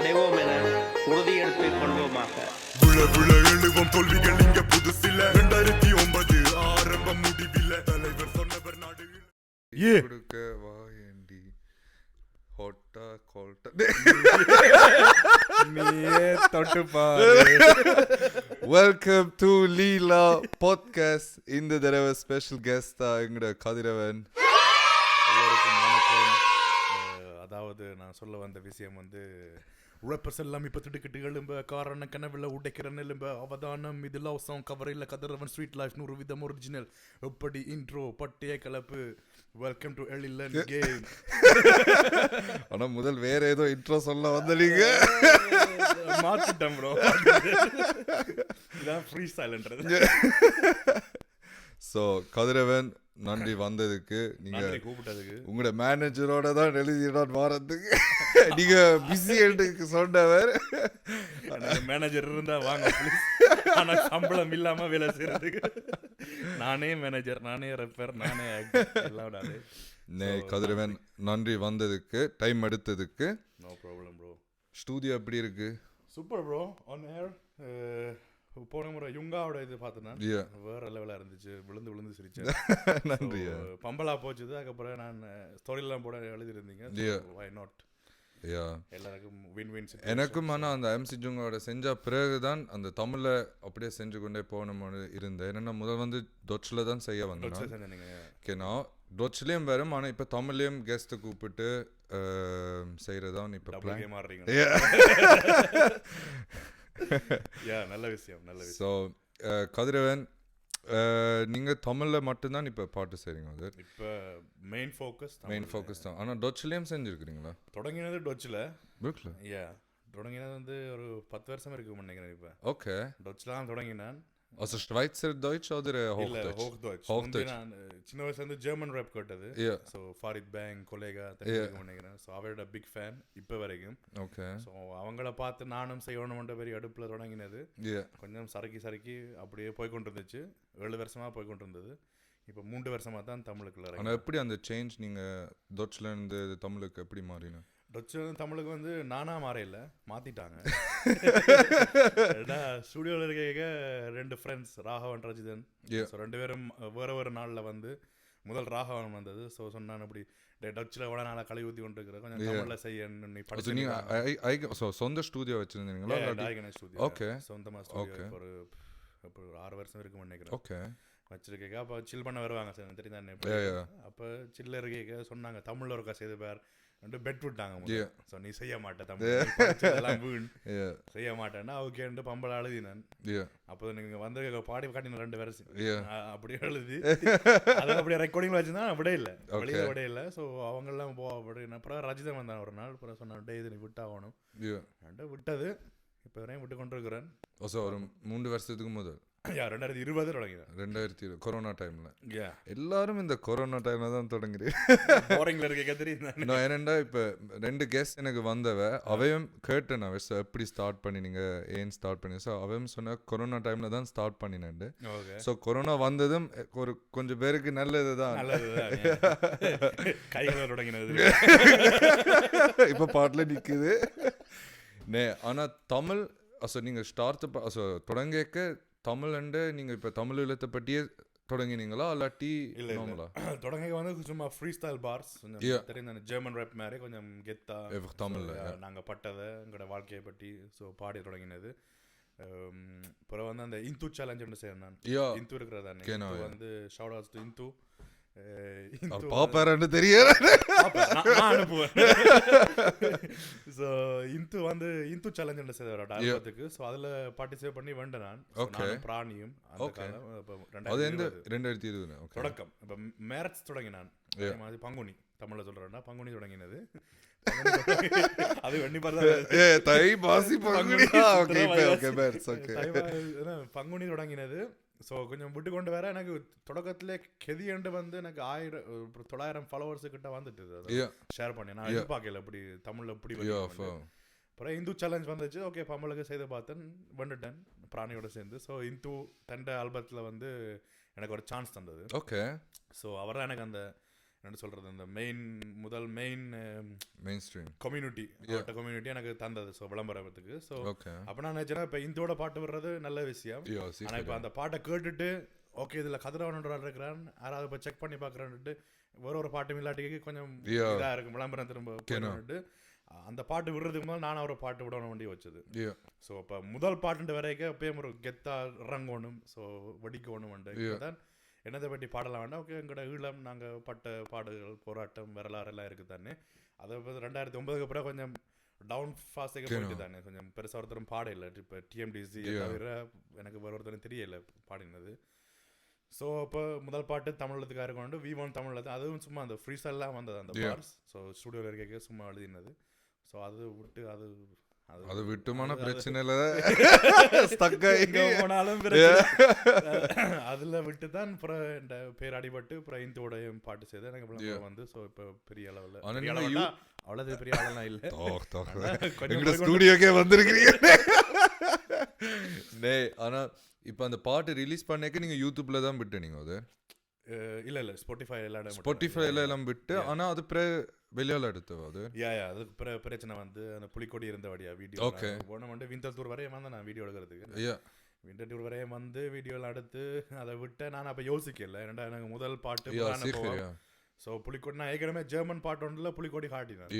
அடைவோம் என உறுதியெடுத்துக் கொள்வோமாக. எழுவோம் தோல்விகள் இங்க புதுசில 2009 ஆரம்பம் முடிவில தலைவர் சொன்னவர் நாடு கொடுக்க வாயண்டி ஹோட்டா கோல்டா நீயே தொட்டு பாரு. Welcome to Leela podcast. இந்த தடவை ஸ்பெஷல் கெஸ்டா எங்கட கதிரவன். எல்லாருக்கும் வணக்கம். அதாவது நான் சொல்ல வந்த விஷயம் வந்து ரப்பர்ஸ் எல்லாம் இப்போ திடுக்கிட்டு எழும்ப காரணம் கனவில் உடைக்கிற நிலும்ப அவதானம் இது லவ் கவரையில் கதிரவன் ஸ்வீட் லைஃப் 100 விதம் ஒரிஜினல் எப்படி இன்ட்ரோ பட்டிய கலப்பு வெல்கம் டு எழிலன் கேம். ஆனா முதல் வேற ஏதோ இன்ட்ரோ சொல்ல வந்தீங்க, மாத்திட்டேன் ப்ரோ. இதான் ஃப்ரீ ஸ்டைல்ன்றது. ஸோ கதிரவன் நன்றி வந்ததுக்கு. நீங்க கூப்பிட்டதுக்கு உங்களோட மேனேஜரோட தான் எழுதிடான் வாரத்துக்கு. நீங்க பிஸி எடுக்கு சொன்னவர். மேனேஜர் இருந்தா வாங்க ப்ளீஸ். ஆனா சம்பளம் இல்லாம வேலை செய்யறதுக்கு நானே மேனேஜர், நானே ரெப்பர், நானே எல்லாம். கதிரவன் நன்றி வந்ததுக்கு, டைம் எடுத்ததுக்கு. No problem bro. ஸ்டூடியோ எப்படி இருக்கு? Super bro. ஆன் ஏர் போன முறை யுங்காவோட இது பார்த்தேன்னா வேற லெவலாக இருந்துச்சு. விழுந்து விழுந்து சிரிச்சேன். நன்றி. பம்பலா போச்சுது. அதுக்கப்புறம் நான் ஸ்டோரிலாம் போட எழுதியிருந்தீங்க. வை நாட் எல்லாருக்கும் வின் வின். எனக்கும் ஆனால் அந்த எம்சி ஜுங்கோட செஞ்ச பிறகுதான் அந்த தமிழை அப்படியே செஞ்சு கொண்டே போகணும்னு இருந்தேன். என்னென்னா முதல் வந்து டொச்சில் தான் செய்ய வந்தேன். ஓகேண்ணா டொச்சிலையும் வரும், ஆனால் இப்போ தமிழ்லையும் கெஸ்ட்டை கூப்பிட்டு செய்கிறதான் இப்போ பிளான் மாறுறீங்க. நல்ல விஷயம், நல்ல விஷயம். ஸோ கதிரவன், நீங்கள் தமிழில் மட்டும்தான் இப்போ பாட்டு செய்கிறீங்க? அது இப்போ மெயின் ஃபோக்கஸ் தான். ஆனால் டொச்சிலையும் செஞ்சுருக்கிறீங்களா? தொடங்கினது டொச்சில். புக்கில் தொடங்கினது வந்து ஒரு 10 வருஷம் இருக்கும் நினைக்கிறேன். இப்போ ஓகே. டொச்சிலாம் தொடங்கினேன். Also Schweizer Deutsch oder Hochdeutsch? Hochdeutsch. Hochdeutsch. நான் சின்ன வயசுல இருந்து ஜெர்மன் ரேப் கேட்டது. ஸோ ஃபாரித் பேங்க் கொலேகா தெரிஞ்சுக்க நினைக்கிறேன். ஸோ அவரோட பிக் ஃபேன் இப்போ வரைக்கும். ஓகே. ஸோ அவங்கள பார்த்து நானும் செய்யணும்ன்ற பெரிய அடுப்பில் தொடங்கினது. கொஞ்சம் சறுக்கி அப்படியே போய்கொண்டு இருந்துச்சு. 7 வருஷமாக போய்கொண்டு இருந்தது. இப்போ 3 வருஷமாக தான் தமிழுக்குள்ள. ஆனால் எப்படி அந்த சேஞ்ச் நீங்கள் டொச்சில் இருந்து தமிழுக்கு எப்படி மாறின? டொச்சு வந்து தமிழுக்கு வந்து நானா மாறையில் மாற்றிட்டாங்க. ஸ்டூடியோவில் இருக்க 2 ஃப்ரெண்ட்ஸ் ராகவன் ரஜிதன். ஸோ 2 பேரும் வேறு நாளில் வந்து முதல் ராகவன் வந்தது. ஸோ சொன்னான் அப்படி டச்சில் எவ்வளோ நாளாக கழுவி ஊற்றி கொண்டு இருக்கிற கொஞ்சம் தமிழில் செய்யணும். நீ படிச்சு சொந்த ஸ்டூடியோ வச்சுருந்தீங்களா? ஸ்டூடியோ. ஓகே. சொந்தமாக ஸ்டூடியோ ஒரு 6 வருஷம் இருக்குன்னு நினைக்கிறேன். ஓகே. வச்சிருக்கேக்கா. அப்போ சில் பண்ண வருவாங்க சார், தெரியும் தானே. அப்போ சில்ல இருக்கேக்க சொன்னாங்க தமிழில் ஒரு செய்து பேர் பெட் விட்டாங்க. ஸோ நீ செய்ய மாட்டேன் தமிழ் வீண் செய்ய மாட்டேன்னா ஓகேன்ட்டு பம்பளை எழுதினேன். அப்போ நீங்கள் வந்து பாடி காட்டின 2 வருஷம் அப்படியே எழுதி அதை அப்படியே ரெக்கார்டிங்கில் வச்சுருந்தா அப்படியே இல்லை, வெளியில் அப்படியே இல்லை. ஸோ அவங்கெல்லாம் அப்படின்னு அப்புறம் ரஜிதன் வந்தான் ஒரு நாள். அப்புறம் சொன்னான் இது நீ விட்டாகணும். விட்டது இப்போ வரையும் விட்டு கொண்டு இருக்கிறேன். ஒரு 3 வருஷத்துக்கு முதல் 2020 தொடங்கினேன். 2020 கொரோனா டைமில். எல்லாரும் இந்த கொரோனா டைமில் தான் தொடங்குறேன். ஏனெண்டா இப்போ 2 கெஸ்ட் எனக்கு வந்தவ அவையும் கேட்டேன் எப்படி ஸ்டார்ட் பண்ணினீங்க, ஏன் ஸ்டார்ட் பண்ணி. ஸோ அவையும் சொன்ன கொரோனா டைமில் தான் ஸ்டார்ட் பண்ணினேன். ஸோ கொரோனா வந்ததும் ஒரு கொஞ்சம் பேருக்கு நல்லது தான். கைகளை தொடங்கினது இப்போ பாட்டில் நிற்குது. ஆனால் தமிழ் நீங்கள் ஸ்டார்ட் தொடங்கிக்க தமிழ் அண்டு நீங்கள் இப்போ தமிழ் எழுத்தை பற்றியே தொடங்கினீங்களா இல்லாட்டி? இல்லைங்களா, தொடங்க வந்து சும்மா ஃப்ரீ ஸ்டைல் பார்ஸ் தெரியும். ஜெர்மன் ரேப் மாதிரி கொஞ்சம் கெத்தா தமிழில் நாங்கள் பட்டதை எங்களோட வாழ்க்கையை பற்றி ஸோ பாடி தொடங்கினது. அப்புறம் வந்து அந்த இந்து சேலஞ்ச் ஒன்று செய்யணும். நான் இந்து இருக்கிறதா வந்து ஷவுட் அவுட்ஸ் டு இந்து. பாப்பாரு தெரியல, அனுப்புவேன். ஸோ இந்து வந்து இந்து சேலஞ்ச் செய்வார் ஆல்பத்துக்கு. ஸோ அதில் பார்ட்டிசிபேட் பண்ணி வேண்டேன் நான் பிராணியும். அது 2020 தொடக்கம். இப்போ மேரட்ஸ் தொடங்கினான். பங்குனி தமிழில் சொல்கிறேன்னா பங்குனி தொடங்கினது. அது பங்குனி தொடங்கினது. ஸோ கொஞ்சம் விட்டு கொண்டு வேற எனக்கு தொடக்கத்திலே கெதியண்டு வந்து எனக்கு 900 ஃபாலோவர்ஸு கிட்ட வந்துட்டு ஷேர் பண்ணி நான் எதிர்பார்க்கல இப்படி தமிழில் இப்படி. அப்புறம் இந்து சேலஞ்ச் வந்துச்சு. ஓகே பம்பளுக்கு செய்து பார்த்தேன், வந்துட்டேன் பிராணியோட சேர்ந்து. ஸோ இந்து தண்ட ஆல்பத்தில் வந்து எனக்கு ஒரு சான்ஸ் தந்தது. ஓகே. ஸோ அவர் தான் எனக்கு அந்த என்ன சொல்கிறது இந்த மெயின் ஸ்ட்ரீம் கம்யூனிட்டி எனக்கு தந்தது. ஸோ விளம்பரத்துக்கு. ஸோ அப்போ நான் நினச்சேன்னா இப்போ இந்தோட பாட்டு விடுறது நல்ல விஷயம். ஆனால் இப்போ அந்த பாட்டை கேட்டுட்டு ஓகே இதில் கதிரவன் இருக்கிறான் யாராவது இப்போ செக் பண்ணி பார்க்குறான்ட்டு ஒரு பாட்டு இல்லாட்டிக்கு கொஞ்சம் இதாக இருக்கும் விளம்பரம் திரும்ப அந்த பாட்டு விடுறதுக்கு முதல் நான் ஒரு பாட்டு விடணும் வேண்டி வச்சது. ஸோ இப்போ முதல் பாட்டுன்ற வரைக்கும் எப்பயும் ஒரு கெத்தா இறங்கணும். ஸோ வெடிக்கணும் தான் என்னதை பற்றி பாடலாம் வேண்டாம். ஓகே எங்களோட ஈழம் நாங்கள் பட்ட பாடுகள் போராட்டம் வரலாறு எல்லாம் இருக்குது தானே. அதை 2009 அப்புறம் கொஞ்சம் டவுன் ஃபாஸ்ட்டாக போயிட்டு தானே கொஞ்சம் பெருசாக ஒருத்தரும் பாட இல்லை. இப்போ டிஎம்டிசி தவிர எனக்கு ஒருத்தரும் தெரியலை பாடினது. ஸோ இப்போ முதல் பாட்டு தமிழத்துக்காக இருக்கணும் V1 தமிழில் தான். அதுவும் சும்மா அந்த ஃப்ரீஸ்டைல்லாம் வந்தது அந்த பார்ஸ். ஸோ ஸ்டூடியோவில் இருக்க சும்மா எழுதினது. ஸோ அது விட்டு அது விட்டுமான பிரச்சனை இல்லை போனாலும் அதில் விட்டு தான் அப்புறம் இந்த பேர் அடிபட்டு அப்புறம் இந்தோட பாட்டு செய்து எனக்கு வந்து. ஸோ இப்போ பெரிய அளவில் அவ்வளோ பெரிய அளவுலாம் இல்லை. ஸ்டூடியோக்கே வந்திருக்கிறீங்க. ஆனால் இப்போ அந்த பாட்டு ரிலீஸ் பண்ணிக்க நீங்கள் யூடியூப்ல தான் விட்டு நீங்கள் அது இல்லை ஸ்பாட்டிஃபை எல்லாம் விட்டு ஆனால் அது வெளியால் எடுத்தவோ அது அதுக்கு பிரச்சனை வந்து அந்த புலிக்கொடி இருந்த வழியா வீடியோ போன வந்து விண்டர் டூர் வரையும் வந்து நான் வீடியோ எடுக்கிறதுக்கு விண்டர் டூர் வரையும் வந்து வீடியோலாம் எடுத்து அதை விட்டு நான் அப்போ யோசிக்கல. ஏன்னா எனக்கு முதல் பாட்டு ஸோ புலிக்கொடி நான் ஏற்கனவே ஜெர்மன் பாட்டு ஒன்றில் புலிக்கொடி காட்டினேன்.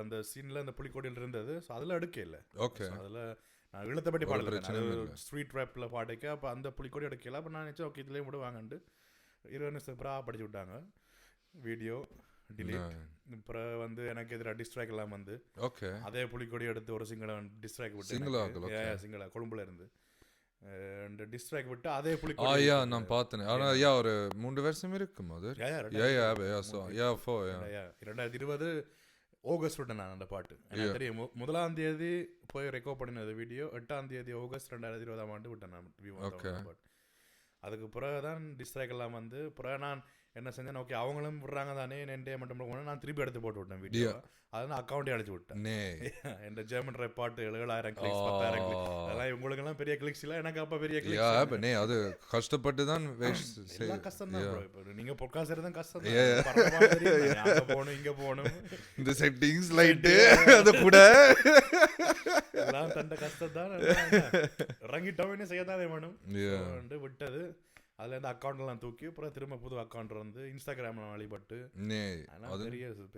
அந்த சீனில் அந்த புலிக்கொடியில் இருந்தது. ஸோ அதில் எடுக்கல. ஓகே அதில் நான் இழுத்தப்பட்டி பாடுறேன் ஸ்ட்ரீட் ரேப்பில் பாடிக்க. அப்போ அந்த புலிக்கொடி எடுக்கல. அப்போ நான் நினச்சேன் ஓகே இதுலேயும் விடுவாங்கன்ட்டு 20 நிமிஷம் படிச்சு விட்டாங்க வீடியோ டிலீட். அப்புறம் வந்து எனக்கு எதிராக டிஸ்ட்ராக் எல்லாம் வந்து ஓகே அதே புலிக்கொடி எடுத்து ஒரு சிங்கள டிஸ்ட்ராக் விட்டு சிங்கள கொழும்புல இருந்து டிஸ்ட்ராக் விட்டு அதே புலிக்கொடி நான் பார்த்தேன். ஆனால் ஒரு 3 வருஷம் இருக்கும் அது 2020 ஆகஸ்ட் விட்டேன் நான் அந்த பாட்டு. எனக்கு தெரியும் 1ஆம் தேதி போய் ரெக்கார்ட் பண்ணினது வீடியோ 8ஆம் தேதி ஆகஸ்ட் 2020 விட்டேன் நான் பாட்டு. அதுக்கு பிறகு தான் டிஸ்ட்ராக் எல்லாம் வந்து பிறகு நான் என்ன செஞ்சேன் ஓகே அவங்களும் விடுறாங்க தானே என்டே மட்டும் நான் திருப்பி எடுத்து போட்டு விட்டேன் வீடியோ. அதனால் அக்கௌண்ட்டே அடிச்சு விட்டேன். இந்த ஜெர்மன் ரேப் பாட்டு 7000 கிளிக்ஸ் 10,000 கிளிக்ஸ் அதெல்லாம் இவங்களுக்கெல்லாம் பெரிய கிளிக்ஸ் இல்லை. எனக்கு அப்போ பெரிய கிளிக்ஸ் அது கஷ்டப்பட்டு தான் கஷ்டம் தான். இப்போ நீங்கள் பொட்காஸ்ட் தான் கஷ்டம் போகணும் இங்கே போகணும் இந்த செட்டிங்ஸ் லைட்டு அது கூட எல்லாம் தண்ட கஷ்டம் தான். இறங்கிட்டோம் செய்யத்தானே வேணும் விட்டது. அதில் இந்த அக்கௌண்ட்லாம் தூக்கி அப்புறம் திரும்ப புது அக்கௌண்ட் வந்து இன்ஸ்டாகிராமில் வழிபட்டு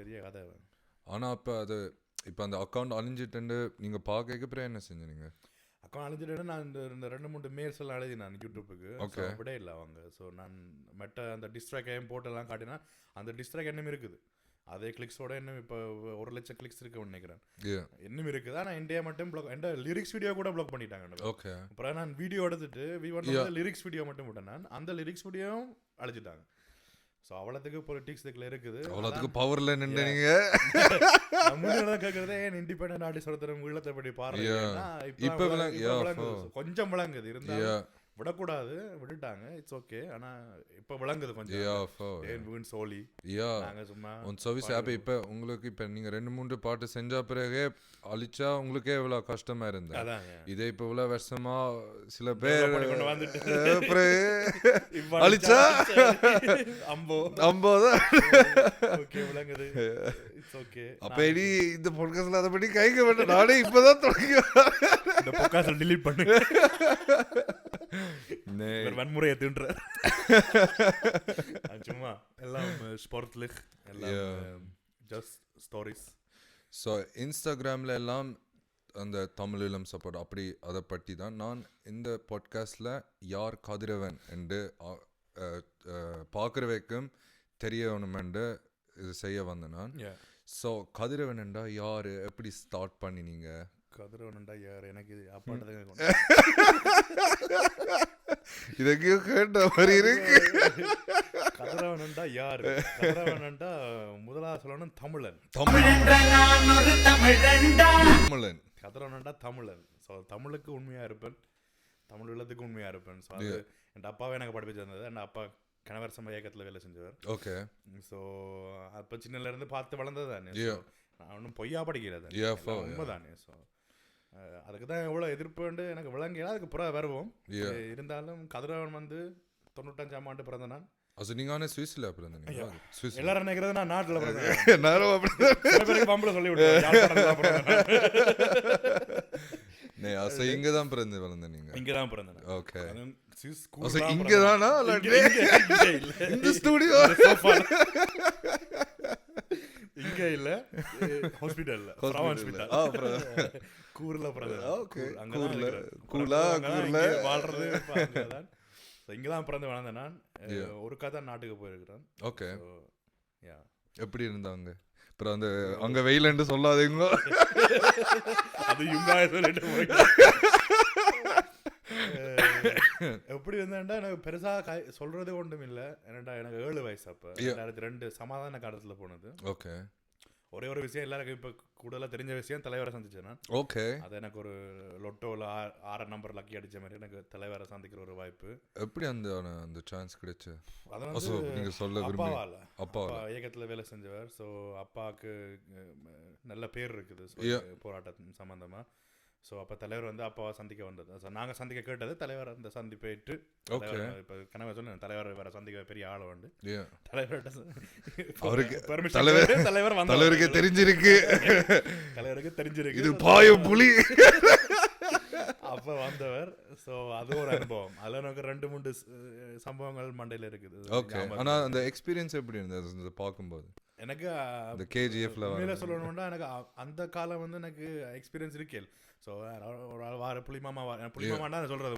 பெரிய கதை. ஆனால் அப்போ அது இப்போ அந்த அக்கௌண்ட் அழிஞ்சிட்டு நீங்கள் பார்க்க அப்புறம் என்ன செஞ்சீங்க? அக்கௌண்ட் அழிஞ்சிட்டு நான் இந்த 2-3 மெயில்ஸ் எல்லாம் எழுதி நான் யூடியூப்புக்கு விட இல்லை அவங்க. ஸோ நான் மெட்ட அந்த டிஸ்ட்ராக் போட்டெல்லாம் காட்டினா அந்த டிஸ்ட்ராக் என்னமே இருக்குது. அதே கிளிக்ஸோட இன்னும் இப்போ 1 லட்சம் கிளிக்ஸ் இருக்குன்னு நினைக்கிறேன். இன்னும் இருக்குது. ஆனால் இந்தியா மட்டும் பிளாக் எந்த லிரிக்ஸ் வீடியோ கூட பிளாக் பண்ணிட்டாங்க. ஓகே அப்புறம் நான் வீடியோ எடுத்துட்டு V1 லிரிக்ஸ் வீடியோ மட்டும் விட்டேன். நான் அந்த லிரிக்ஸ் வீடியோவும் அழிச்சிட்டாங்க. ஸோ அவ்வளோத்துக்கு பொலிட்டிக்ஸ் இதுக்குள்ள இருக்குது. அவ்வளோத்துக்கு பவர்ல நின்றுங்க முன்னாடி கேட்கறதே ஏன் இண்டிபெண்டன்ட் ஆர்டிஸ்ட் ஒருத்தர் ஈழத்தை பற்றி பாருங்க இப்போ கொஞ்சம் விளங்குது. இருந்தாலும் விடக்கூடாது விட்டுட்டாங்க. It's okay. ஆனால் இப்போ விளங்குது கொஞ்சம் சோலி நாங்கள் சும்மா இப்போ உங்களுக்கு இப்போ நீங்கள் 2-3 பாட்டு செஞ்ச பிறகு அழிச்சா உங்களுக்கே இவ்வளோ கஷ்டமா இருந்தது. இதே இப்போ இவ்வளோ வருஷமா சில பேர் அழிச்சா அம்போ தான் விளங்குது. It's okay. அப்போ இனி இந்த பாட்காஸ்ட்ல அதை பற்றி கைக்க வேண்டாம். நானே இப்போதான் தொடங்கி இந்த பாட்காஸ்ட் டிலீட் பண்ணு வன்முறையை தின்ற சும்மா எல்லாம் ஸ்போர்ட்லிக் எல்லாம் ஜஸ்ட் ஸ்டோரிஸ். ஸோ இன்ஸ்டாகிராமில் எல்லாம் அந்த தமிழீழம் சப்போர்ட் அப்படி அதை பற்றி தான் நான் இந்த பாட்காஸ்டில் யார் கதிரவன் என்று பார்க்குறவைக்கும் தெரியணுமென்று இது செய்ய வந்தேன் நான். ஸோ கதிரவன் என்றா யார் எப்படி ஸ்டார்ட் பண்ணினீங்க? கதிரவன்டா யார் எனக்கு அப்பாட்டதை இதுக்கு கேட்ட மாதிரி இருக்கு. கதிரவன்டா யாரு? கதிரவன்டா முதலாவது சொல்லணும் தமிழன். கதிரவன்டா தமிழன். ஸோ தமிழுக்கு உண்மையா இருப்பேன், தமிழ் உள்ளத்துக்கு உண்மையா இருப்பேன். ஸோ அது என் அப்பாவே எனக்கு படிப்பிச்சு தந்தது. என் அப்பா கணவர் சம இயக்கத்தில் வேலை செஞ்சவர். ஓகே. ஸோ அப்போ சின்னல இருந்து பார்த்து வளர்ந்தது தானே. நான் ஒன்றும் பொய்யா படிக்கிறது உண்மைதானே. ஸோ அதுக்கு தான் எவ்வளோ எதிர்ப்புண்டு எனக்கு விளங்கினா அதுக்கு புற வருவோம். இருந்தாலும் கதிரவன் வந்து 95ஆம் ஆண்டு பிறந்த நான் அது நீங்க ஆனா சுவிஸ்ல பிறந்தீங்க சுவிஸ் எல்லாரும் நினைக்கிறது நான் நாட்டுல பிறந்தேன் நானும் அப்படி சில பேருக்கு பம்பள சொல்லி விட்டுருவேன் அசை இங்க தான் பிறந்து வளர்ந்த நீங்க இங்கதான் பிறந்தேன் ஓகே சுவிஸ் அசை இங்க தானா இந்த ஸ்டுடியோ இங்க இல்ல ஹாஸ்பிடல்ல கூர்ல பிறந்தேன் வாழ்றது இங்கதான் பிறந்து வளர்ந்தேன் நான் ஒரு கதை நாட்டுக்கு போயிருக்கிறேன் ஓகே எப்படி இருந்தாங்க அப்புறம் அந்த அங்க வெயிலன்னு சொல்லாதீங்க அது யுங்காய சொல்லிட்டு போயிட்டு எப்படி இருந்தேன்டா எனக்கு பெருசா சொல்றது ஒன்றும் இல்லை ஏன்னாடா எனக்கு 7 வயசு அப்ப 2002 சமாதான காலத்துல போனது ஓகே ஒரே ஒரு விஷயம் எல்லாருக்கும் இப்ப கூடுதலா தெரிஞ்ச விஷயம் தலைவரை சந்திச்சேன் நான் ஓகே அது எனக்கு ஒரு லொட்டோல 6 நம்பர் லக்கி அடிச்ச மாதிரி எனக்கு தலைவரை சந்திக்கிற ஒரு வாய்ப்பு எப்படி அந்த சான்ஸ் கிடைச்சு அது வந்து நீங்க சொல்ல அப்பாவால அப்பா இயக்கத்துல வேலை செஞ்சவர் ஸோ அப்பாவுக்கு நல்ல பேர் இருக்குது போராட்டம் சம்பந்தமா ஸோ அப்போ தலைவர் வந்து அப்பாவை சந்திக்க வந்தது ஸோ நாங்கள் சந்திக்க கேட்டது தலைவர் அந்த சந்திப்பேற்று இப்போ கனவை சொன்னேன் தலைவர் வேற சந்திக்க பெரிய ஆள் உண்டு தலைவருக்கு தெரிஞ்சிருக்கு தலைவருக்கு தெரிஞ்சிருக்கு இது பாய புலி அப்போ வந்தவர் ஸோ அது ஒரு அனுபவம் அதில் எனக்கு 2-3 சம்பவங்கள் மண்டையில் இருக்குது. ஓகே ஆனால் அந்த எக்ஸ்பீரியன்ஸ் எப்படி இருந்தது பார்க்கும்போது? எனக்கு அந்த கேஜிஎஃப்ல உண்மையில சொல்லணும்னா எனக்கு அந்த காலம் வந்து எனக்கு எக்ஸ்பீரியன்ஸ் இருக்கேன். ஸோ ஒரு ஆள் வார புளிமாமாண்டா சொல்றது.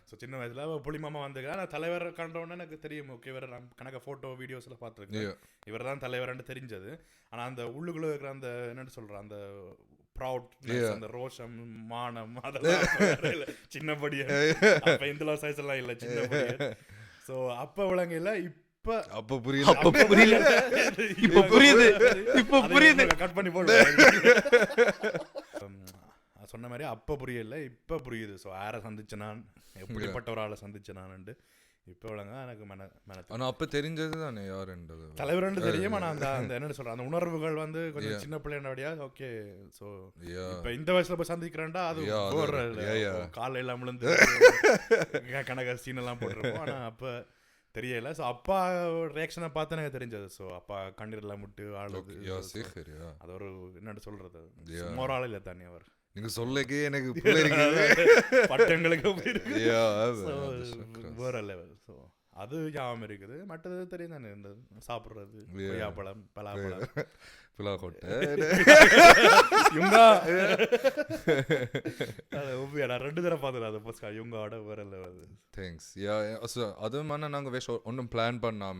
ஸோ சின்ன வயசுல புளிமாமா வந்துருக்கா நான் தலைவர் கண்டோன்னா எனக்கு தெரியும். ஓகே இவர் கணக்க ஃபோட்டோ வீடியோஸ்ல பார்த்துருக்கேன் இவர் தான் தலைவர்னு தெரிஞ்சது. ஆனால் அந்த உள்ளுக்குள்ள இருக்கிற அந்த என்னன்னு சொல்கிறேன் அந்த ப்ரௌட் அந்த ரோஷம் மானம் அதெல்லாம் சின்னபடியா அப்ப இந்த சைஸ் எல்லாம் இல்லை சின்னபடியா. ஸோ அப்ப விளங்கல இப்ப புரியல கட் பண்ணி போடுவேன் சொன்ன மாதிரி அப்ப புரியல இப்ப புரியுது. ஸோ யாரை சந்திச்ச நான் எப்படிப்பட்ட ஒரு ஆளை சந்திச்ச நான் இப்ப விளங்க எனக்கு ஆனா அப்ப தெரிஞ்சது தானே யாருன்றது தலைவர் தெரியும். ஆனா அந்த என்ன சொல்ற அந்த உணர்வுகள் வந்து கொஞ்சம் சின்ன பிள்ளையா. ஓகே ஸோ இப்ப இந்த வயசுல போய் சந்திக்கிறேன்டா அது காலையில எல்லாம் விழுந்து கணக்க சீன் எல்லாம் போட்டிருப்போம். ஆனா அப்ப தெரியல. ஸோ அப்பா ரியாக்ஷனை பார்த்து எனக்கு தெரிஞ்சது. ஸோ அப்பா கண்ணீர் எல்லாம் விட்டு ஆளுது அது ஒரு என்ன சொல்றது சும்மா ஆள் இல்லை தானே அவர். நீங்க சொல்லக்கே எனக்கு பட்டங்களுக்கு வேற லெவல். ஸோ அது ஞாபகம் இருக்குது. மற்றது தெரியும் தானே இந்த சாப்பிட்றது கொய்யாப்பழம் பலாப்பழம் பிலாக்கோட்டை ரெண்டு தடவை பார்த்துருக்கேன் யுங்காவோட வேற லெவல். தேங்க்ஸ். அதுவும் நாங்கள் வேஷ் ஒன்றும் பிளான் பண்ணாம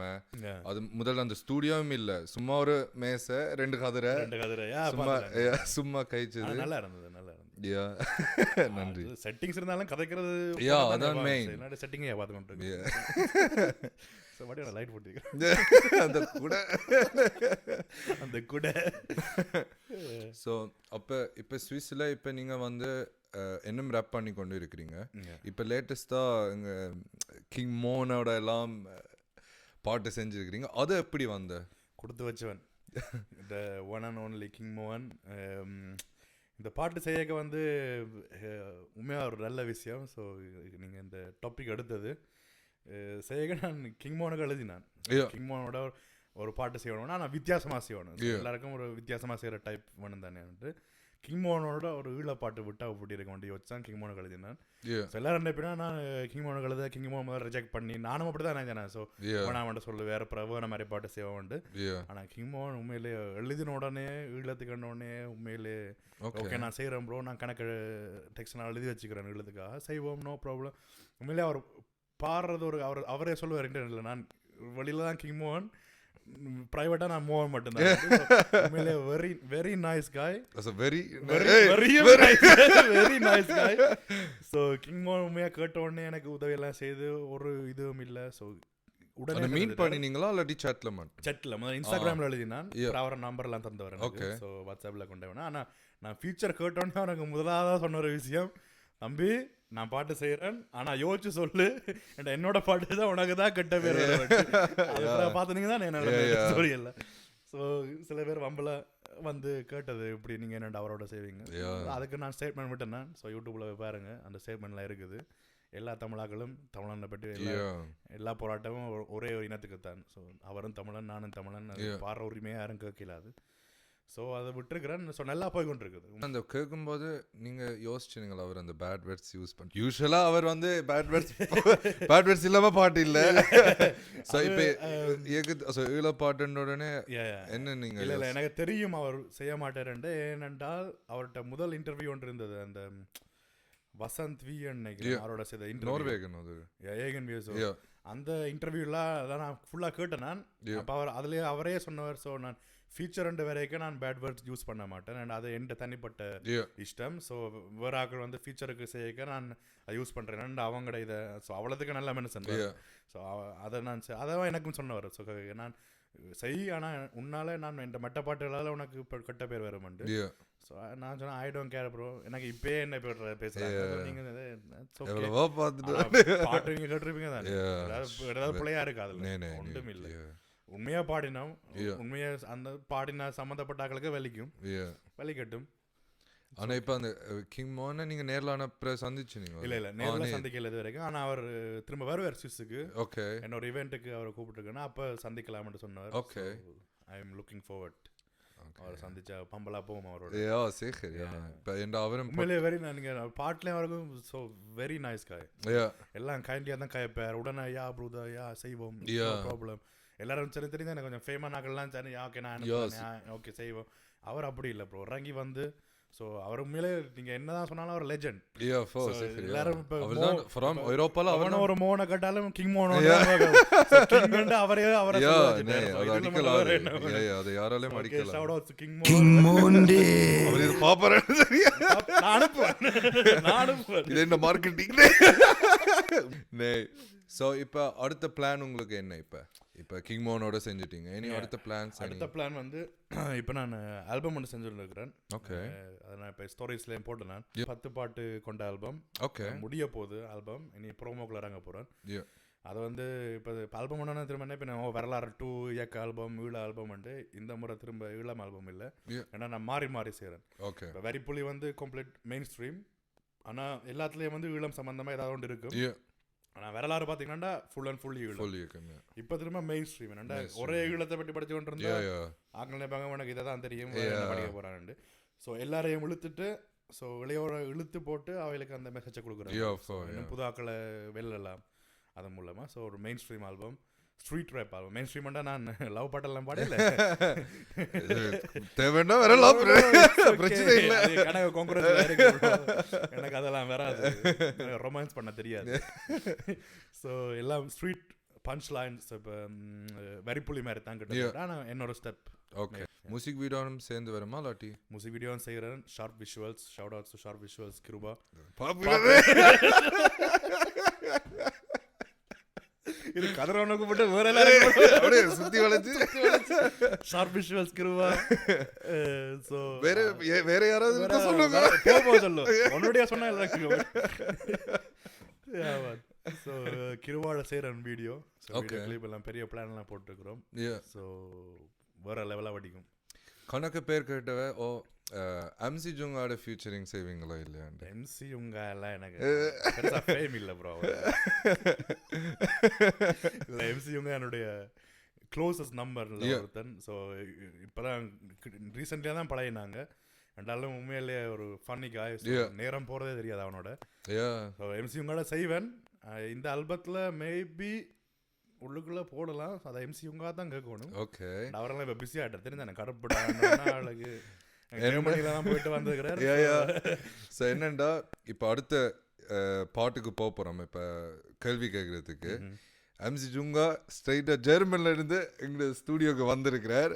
அது முதல்ல அந்த ஸ்டூடியோவும் இல்லை சும்மா ஒரு மேசை 2 கதிரை சும்மா கைச்சது. நல்லா இருந்தது நல்லா இருந்தது. நன்றி. செட்டிங்ஸ் இருந்தாலும் கதைக்கிறது அதான் மெயின். செட்டிங் பார்த்துக்கிட்டு லைட் போட்டு அந்த கூட. ஸோ அப்போ இப்போ ஸ்விஸ்ல இப்போ நீங்கள் வந்து இன்னும் ரேப் பண்ணி கொண்டு இருக்கிறீங்க. இப்போ லேட்டஸ்டாக இங்கே கிங் மோனோட எல்லாம் பாட்டு செஞ்சுருக்கிறீங்க. அது எப்படி வந்த கொடுத்து வச்சவன் இந்த ஒன் அண்ட் ஒன்லி கிங் மோகன். இந்த பாட்டு செய்யக்க வந்து உண்மையாக ஒரு நல்ல விஷயம். ஸோ நீங்கள் இந்த டாபிக் எடுத்தது செய்ய நான் கிங் மோனுக்கு எழுதினான். கிங் மோனோட ஒரு பாட்டு செய்யணும்னா நான் வித்தியாசமாக செய்யணும். எல்லாருக்கும் ஒரு வித்தியாசமாக செய்கிற டைப் வேணும் தானே. கிங் மோனோட ஒரு ஈழப்பாட்டு விட்டா அப்படி இருக்க வேண்டிய வச்சான் கிங் மோனுக்கு எழுதினான். எல்லாரும் நினைப்பினா நான் கிங் மோனுக்கு எழுத கிங் மோன் முதல்ல ரிஜெக்ட் பண்ணி நானும் அப்படி தான் நினைச்சேன். ஸோ வேணாம் சொல்லு வேற வேண மாதிரி பாட்டு செய்வோம். ஆனால் கிங் மோன் உண்மையிலே எழுதின உடனே ஈழத்துக்கு உடனே உண்மையிலே ஓகே நான் செய்கிறேன் ப்ரோ நான் கணக்கு டெக்ஸ்ட் நான் எழுதி வச்சுக்கிறேன் ஈழத்துக்காக செய்வோம் நோ ப்ராப்ளம். உண்மையிலே அவர் பாடுறது ஒரு அவரே சொல்லுவார் இன்டர்நெட்டில் நான் வெளியில தான் கிங் மோகன் பிரைவேட்டா நான் மோகன் மட்டும்தான். உண்மையிலே வெரி வெரி நைஸ் காய். வெரி வெரி நைஸ் காய். ஸோ கிங் மோகன் உண்மையாக கேட்ட உடனே எனக்கு உதவியெல்லாம் செய்து ஒரு இதுவும் இல்லை. ஸோ உடனே மீட் பண்ணினீங்களா இல்லாட்டி சாட்ல முதல்ல இன்ஸ்டாகிராமில் எழுதினான். அவரை நம்பர்லாம் தந்தவர். ஓகே ஸோ வாட்ஸ்அப்பில் கொண்டு வேணா. ஆனால் நான் ஃபியூச்சர் கேட்டோன்னே எனக்கு முதலாவதாக சொன்ன ஒரு விஷயம் தம்பி நான் பாட்டு செய்யறேன் ஆனா யோசிச்சு சொல்லு என்னோட பாட்டு தான் உனக்கு தான் கெட்ட பேர் பாத்துனீங்க தான் என்னோட ஸ்டோரி இல்லை. ஸோ சில பேர் வம்பல வந்து கேட்டது இப்படி நீங்க என்னடா அவரோட செய்வீங்க அதுக்கு நான் ஸ்டேட்மெண்ட் விட்டேன். ஸோ யூடியூப்ல பாருங்க அந்த ஸ்டேட்மெண்ட்லாம் இருக்குது. எல்லா தமிழாக்களும் தமிழனை பற்றி எல்லா போராட்டமும் ஒரே ஒரு இனத்துக்குத்தான். ஸோ அவரும் தமிழன் நானும் தமிழன், அது பாடுற உரிமையாக யாரும் கேட்கலாது. ஸோ அதை விட்டுருக்கிறேன். ஸோ நல்லா போய் கொண்டிருக்குது. அந்த கேட்கும்போது நீங்கள் யோசிச்சுங்களா அவர் அந்த பேட் வேர்ட்ஸ் யூஸ் பண்ணி? யூஸ்வலாக அவர் வந்து பேட் வேர்ட்ஸ் இல்லாமல் பாட்டு இல்லை. ஸோ இப்போ ஈழ பாட்டுன்ற உடனே என்ன நீங்கள்? இல்லை எனக்கு தெரியும் அவர் செய்ய மாட்டாருன்ட்டு. ஏனென்றால் அவர்கிட்ட முதல் இன்டர்வியூ ஒன்று இருந்தது, அந்த வசந்த் வி அவரோட செய்த இன்டர்வியூ, அந்த இன்டர்வியூலாம் அதான் நான் ஃபுல்லாக கேட்டேன் நான். அப்போ அவர் அதுலேயே அவரே சொன்னவர். ஸோ நான் ஃபீச்சர் ரெண்டு வரைக்கும் நான் பேட் வேர்ட்ஸ் யூஸ் பண்ண மாட்டேன், அண்ட் அதை என்கிட்ட தனிப்பட்ட இஷ்டம். ஸோ வேறு ஆக்கள் வந்து ஃபீச்சருக்கு செய்ய நான் அதை யூஸ் பண்ணுறேன் அவங்களோட இதை. ஸோ அவ்வளோத்துக்கு நல்லா மென்ஷன். ஸோ அதை நான் அதான் எனக்கும் சொன்னவர். ஸோ நான் செய், ஆனால் உன்னால நான் இந்த மெட்ட பாட்டுகளால் உனக்கு இப்போ கெட்ட பேர் வருமாண்டு. ஸோ நான் சொன்னேன் ஐ டோன்ட் கேர் ப்ரோ, எனக்கு இப்போயே என்ன பேசுகிறேன் நீங்கள் பாட்டு நீங்கள் கேட்டிருப்பீங்க தானே, ஏதாவது பிள்ளையா இருக்கு அதில் ஒன்றும் இல்லை. உண்மையாக பாடினோம், உண்மையாக அந்த பாடின சம்மந்தப்பட்டாக்களுக்கு வலிக்கட்டும். ஆனால் இப்போ அந்த கிங் மோனை நீங்கள் நேரில் ஆன சந்திச்சு நீங்கள்? இல்லை நேரில் சந்திக்கல இது வரைக்கும். ஆனால் அவர் திரும்ப வருவார் சுவிஸுக்கு. ஓகே, என்னோட இவெண்ட்டுக்கு அவரை கூப்பிட்டுருக்கேன்னா அப்போ சந்திக்கலாம்னு சொன்னார். Okay, I am looking forward. அவர் சந்திச்சா பம்பலா போவோம் அவரோட. சரி, இப்போ அவரும் உண்மையிலே வெரி நீங்கள் பாட்டிலையும் அவருக்கும் ஸோ வெரி நைஸ் காய். எல்லாம் கைண்ட்லியாக தான் காய்ப்பார். உடனே யா ப்ரூதா யா செய்வோம், ப்ராப்ளம். எல்லாரும் சரி தெரியுது எனக்கு கொஞ்சம் ஃபேமஸ் ஆகலாம் சரி, ஓகே நான் ஓகே செய்வோம். அவர் அப்படி இல்லை ப்ரோ, இறங்கி வந்து. ஸோ அவர் உண்மையிலே நீங்கள் என்னதான் சொன்னாலும் அவர் லெஜண்ட். எல்லாரும் இப்போ அவனை ஒரு மோனை கேட்டாலும் கிங் மோனோ அவரே அவரை யாராலையும் அனுப்புவேன். இது என்ன மார்க்கெட்டிங்? ஸோ இப்போ அடுத்த பிளான் உங்களுக்கு என்ன? இப்போ கிங் மோனோட செஞ்சுட்டீங்க, இனி அடுத்த பிளான் வந்து இப்போ நான் ஆல்பம் ஒன்று செஞ்சுட்டு இருக்கிறேன். ஓகே, அதை நான் இப்போ ஸ்டோரிஸ்லேயும் போட்டேன். நான் 10 பாட்டு கொண்ட ஆல்பம். ஓகே, முடிய போகுது ஆல்பம். இனி ப்ரோமோக்குள்ள இறங்க போகிறேன். அதை வந்து இப்போ ஆல்பம் ஒன்று திரும்ப இப்போ நான் வரலாறு 2 இயக்க ஆல்பம், ஈழ ஆல்பம் வந்து இந்த முறை திரும்ப ஈழம் ஆல்பம் இல்லை, ஏன்னா நான் மாறி செய்கிறேன். ஓகே, இப்போ வெறிப்புலி வந்து கம்ப்ளீட் மெயின் ஸ்ட்ரீம், ஆனால் எல்லாத்துலேயும் வந்து ஈழம் சம்மந்தமாக ஏதாவது ஒன்று இருக்கும். ஆனால் வரலாறு பார்த்தீங்கன்னா ஃபுல் அண்ட் ஃபுல் ஈழம். இப்போ திரும்ப மெயின் ஸ்ட்ரீம் என்னண்டா ஒரே ஈழத்தை பற்றி படிச்சு கொண்டு இருந்தா ஆக்கள் நினைப்பாங்க எனக்கு இதை தான் தெரியும் படிக்க போகிறான்னு. ஸோ எல்லாரையும் இழுத்துட்டு, ஸோ இளையோட இழுத்து போட்டு அவைகளுக்கு அந்த மெசேஜை கொடுக்குறாங்க, புது ஆக்களை வெளிலலாம் அதன் மூலமாக. ஸோ ஒரு mainstream album, street rap album. Main ஸ்ட்ரீம்னா நான் லவ் பாட்டெல்லாம் பாடல, தேவைன்னா வேற லவ் பிரச்சனை இல்லை, கனவு கான்குரன்ஸ் எனக்கு அதெல்லாம் வராது, ரொமான்ஸ் பண்ண தெரியாது. ஸோ எல்லாம் ஸ்ட்ரீட் பஞ்ச் லைன்ஸ். இப்போ வெறிப்புலி மாதிரி தான் கிட்ட. ஆனால் என்னோட ஸ்டெப். ஓகே, மியூசிக் வீடியோவும் சேர்ந்து வருமா இல்லாட்டி? மியூசிக் வீடியோவும் செய்கிறேன். Sharp visuals, shout outs to sharp visuals Kripa. இது கதறவனுக்கு மட்டும் வேற எல்லாரும் சுத்தி வளைச்சு ஷார்ப் விஷுவல்ஸ் கிருபா. ஸோ வேற யாராவது சொல்லுங்க, சொல்லு உன்னுடைய சொன்னா எல்லாம். ஸோ கிருவாட செய்கிறேன் வீடியோ. கிளிப் எல்லாம் பெரிய பிளான் எல்லாம் போட்டுருக்குறோம். ஸோ வேற லெவலாக வடிக்கும். கணக்கு பேர் கேட்டவ ஓ எம்சி ஜுங்காட ஃபியூச்சரிங் செய்வீங்களா இல்லையா? எம்சி ஜுங்கா எல்லாம் எனக்கு ஃபேம் இல்லை ப்ரோ. இல்லை, எம்சி ஜுங்கா என்னுடைய க்ளோசஸ்ட் நம்பர் ஒருத்தன். ஸோ இப்போ தான் ரீசெண்டாக தான் பழகினாங்க. ரெண்டாலும் உண்மையிலேயே ஒரு ஃபன்னி காய். நேரம் போகிறதே தெரியாது அவனோட. ஸோ எம்சி ஜுங்காட செய்வேன். இந்த ஆல்பத்தில் மேபி உள்ளுக்குள்ளே போடலாம். அதை எம்சி ஜுங்கா தான் கேட்கணும். ஓகே, அவரெல்லாம் இப்போ பிஸி ஆகிட்டார் தெரிஞ்சு கருப்படாக ஆளுக்கு போயிட்டு வந்துருக்கிறார். ஸோ என்னண்டா இப்போ அடுத்த பாட்டுக்கு போக போகிறோம். இப்போ கேள்வி கேட்குறதுக்கு எம்சி ஜுங்கா ஸ்ட்ரைட்டா ஜெர்மன்ல இருந்து எங்க ஸ்டுடியோக்கு வந்திருக்கிறார்.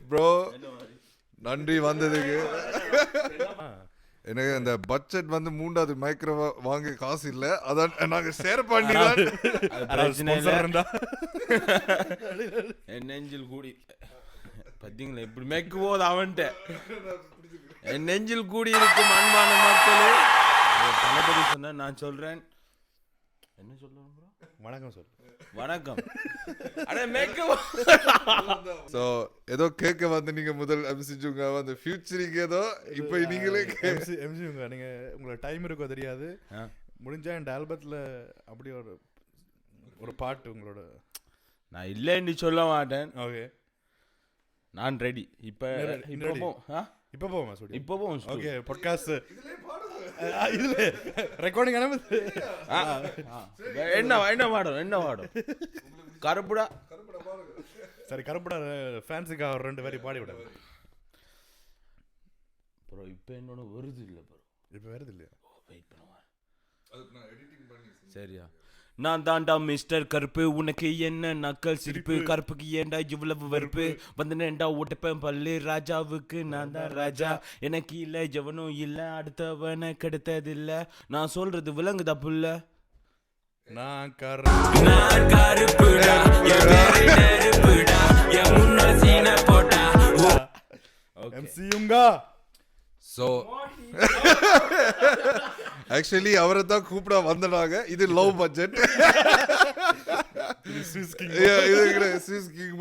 ப்ரோ நன்றி வந்ததுக்கு. எனக்கு அந்த பட்ஜெட் வந்து 3வது மைக்ரோவா வாங்க காசு இல்லை, அதான் நாங்க ஷேர் பண்ணிடலாம். என் நெஞ்சில் கூடி பார்த்தீங்களா இப்படி மேய்க்கு போது அவன்கிட்ட என் நெஞ்சில் கூடி இருக்கும் அன்பான மக்களே, தளபதி சொன்னா நான் சொல்றேன். என்ன சொல்றேன் bro? வணக்கம் சொல்லு. வணக்கம். அட மேக்க. ஸோ ஏதோ கேட்க வந்து நீங்க முதல் எம்சி ஜுங்கா வந்து ஃபியூச்சருக்கு ஏதோ இப்போ நீங்களே எம்சி உங்க நீங்க உங்களோட டைம் இருக்கோ தெரியாது. முடிஞ்சா இந்த ஆல்பத்தில் அப்படி ஒரு பாட்டு உங்களோட. நான் இல்லைன்னு சொல்ல மாட்டேன். ஓகே நான் ரெடி. இப்போ இப்போ போவோமா ஸ்டுடியோ? இப்போ போவோம். ஓகே பாட்காஸ்ட் இதுல ரெக்கார்டிங் ஆனது. என்ன பாடும் கருப்புடா. சரி கருப்புடா ஃபேன்ஸுக்கு அவர் 2 பேரை பாடி விட ப்ரோ. இப்போ என்னோட வருது இல்லை ப்ரோ. இப்போ வருது இல்லையா? வெயிட் பண்ணுவேன். சரியா? நான் தாண்டா மிஸ்டர் கருப்பு, உனக்கு என்ன நக்கல் சிரிப்பு, கருப்புக்கு ஏண்டா இவ்வளவு வெறுப்பு, வந்தனேண்டா ஒட்டப்பேன் பல்லு, ராஜாவுக்கு நான் தான் ராஜா, எனக்கு இல்லை எவனும் இல்லை, அடுத்தவனை கெடுத்ததில்லை, நான் சொல்றது விலங்குதா புல்ல. நான் கருப்புடா எம்சியுங்கா. ஸோ ஆக்சுவலி அவரை தான் கூப்பிட வந்தனாங்க. இது லவ் பட்ஜெட். இது ஸ்விஸ் கிங்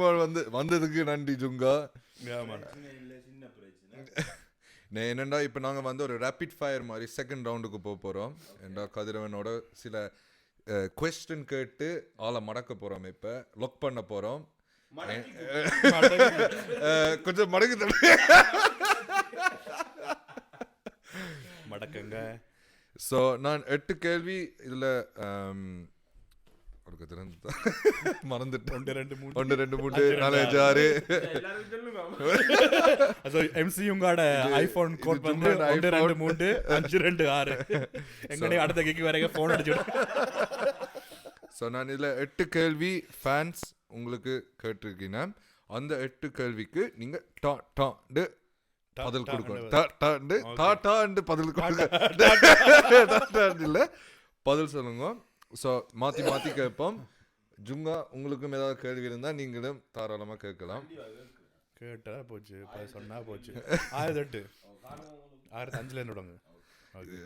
வந்ததுக்கு நன்றி ஜுங்கா. என்னண்டா இப்போ நாங்கள் வந்து ஒரு ரேபிட் ஃபயர் மாதிரி செகண்ட் ரவுண்டுக்கு போகிறோம். ஏண்டா கதிரவனோட சில கொஸ்டின் கேட்டு ஆளை மடக்க போகிறோம். இப்போ லொக் பண்ண போகிறோம். கொஞ்சம் மடக்கு மடக்கங்க. ஸோ நான் 8 கேள்வி இதில் மறந்துட்டேன். 1 2 3 4 5 6. எம்சியுங்கோட ஐபோன் கோட் வந்து 1 2 3 5 2 6. எங்கடே அடுத்த கேக்கு வரைக்கும் ஃபோன் அடிச்சிடும். ஸோ நான் இதில் 8 கேள்வி ஃபேன்ஸ் உங்களுக்கு கேட்டிருக்கீங்க. அந்த 8 கேள்விக்கு நீங்கள் பதில் கொடுக்கணும். பதில் கொடுக்க பதில் சொல்லுங்க. ஸோ மாற்றி மாற்றி கேட்போம். ஜுங்கா உங்களுக்கும் ஏதாவது கேள்வி இருந்தால் நீங்களும் தாராளமாக கேட்கலாம். கேட்டா போச்சு, சொன்னா போச்சு. 1008 1005 தொடங்க.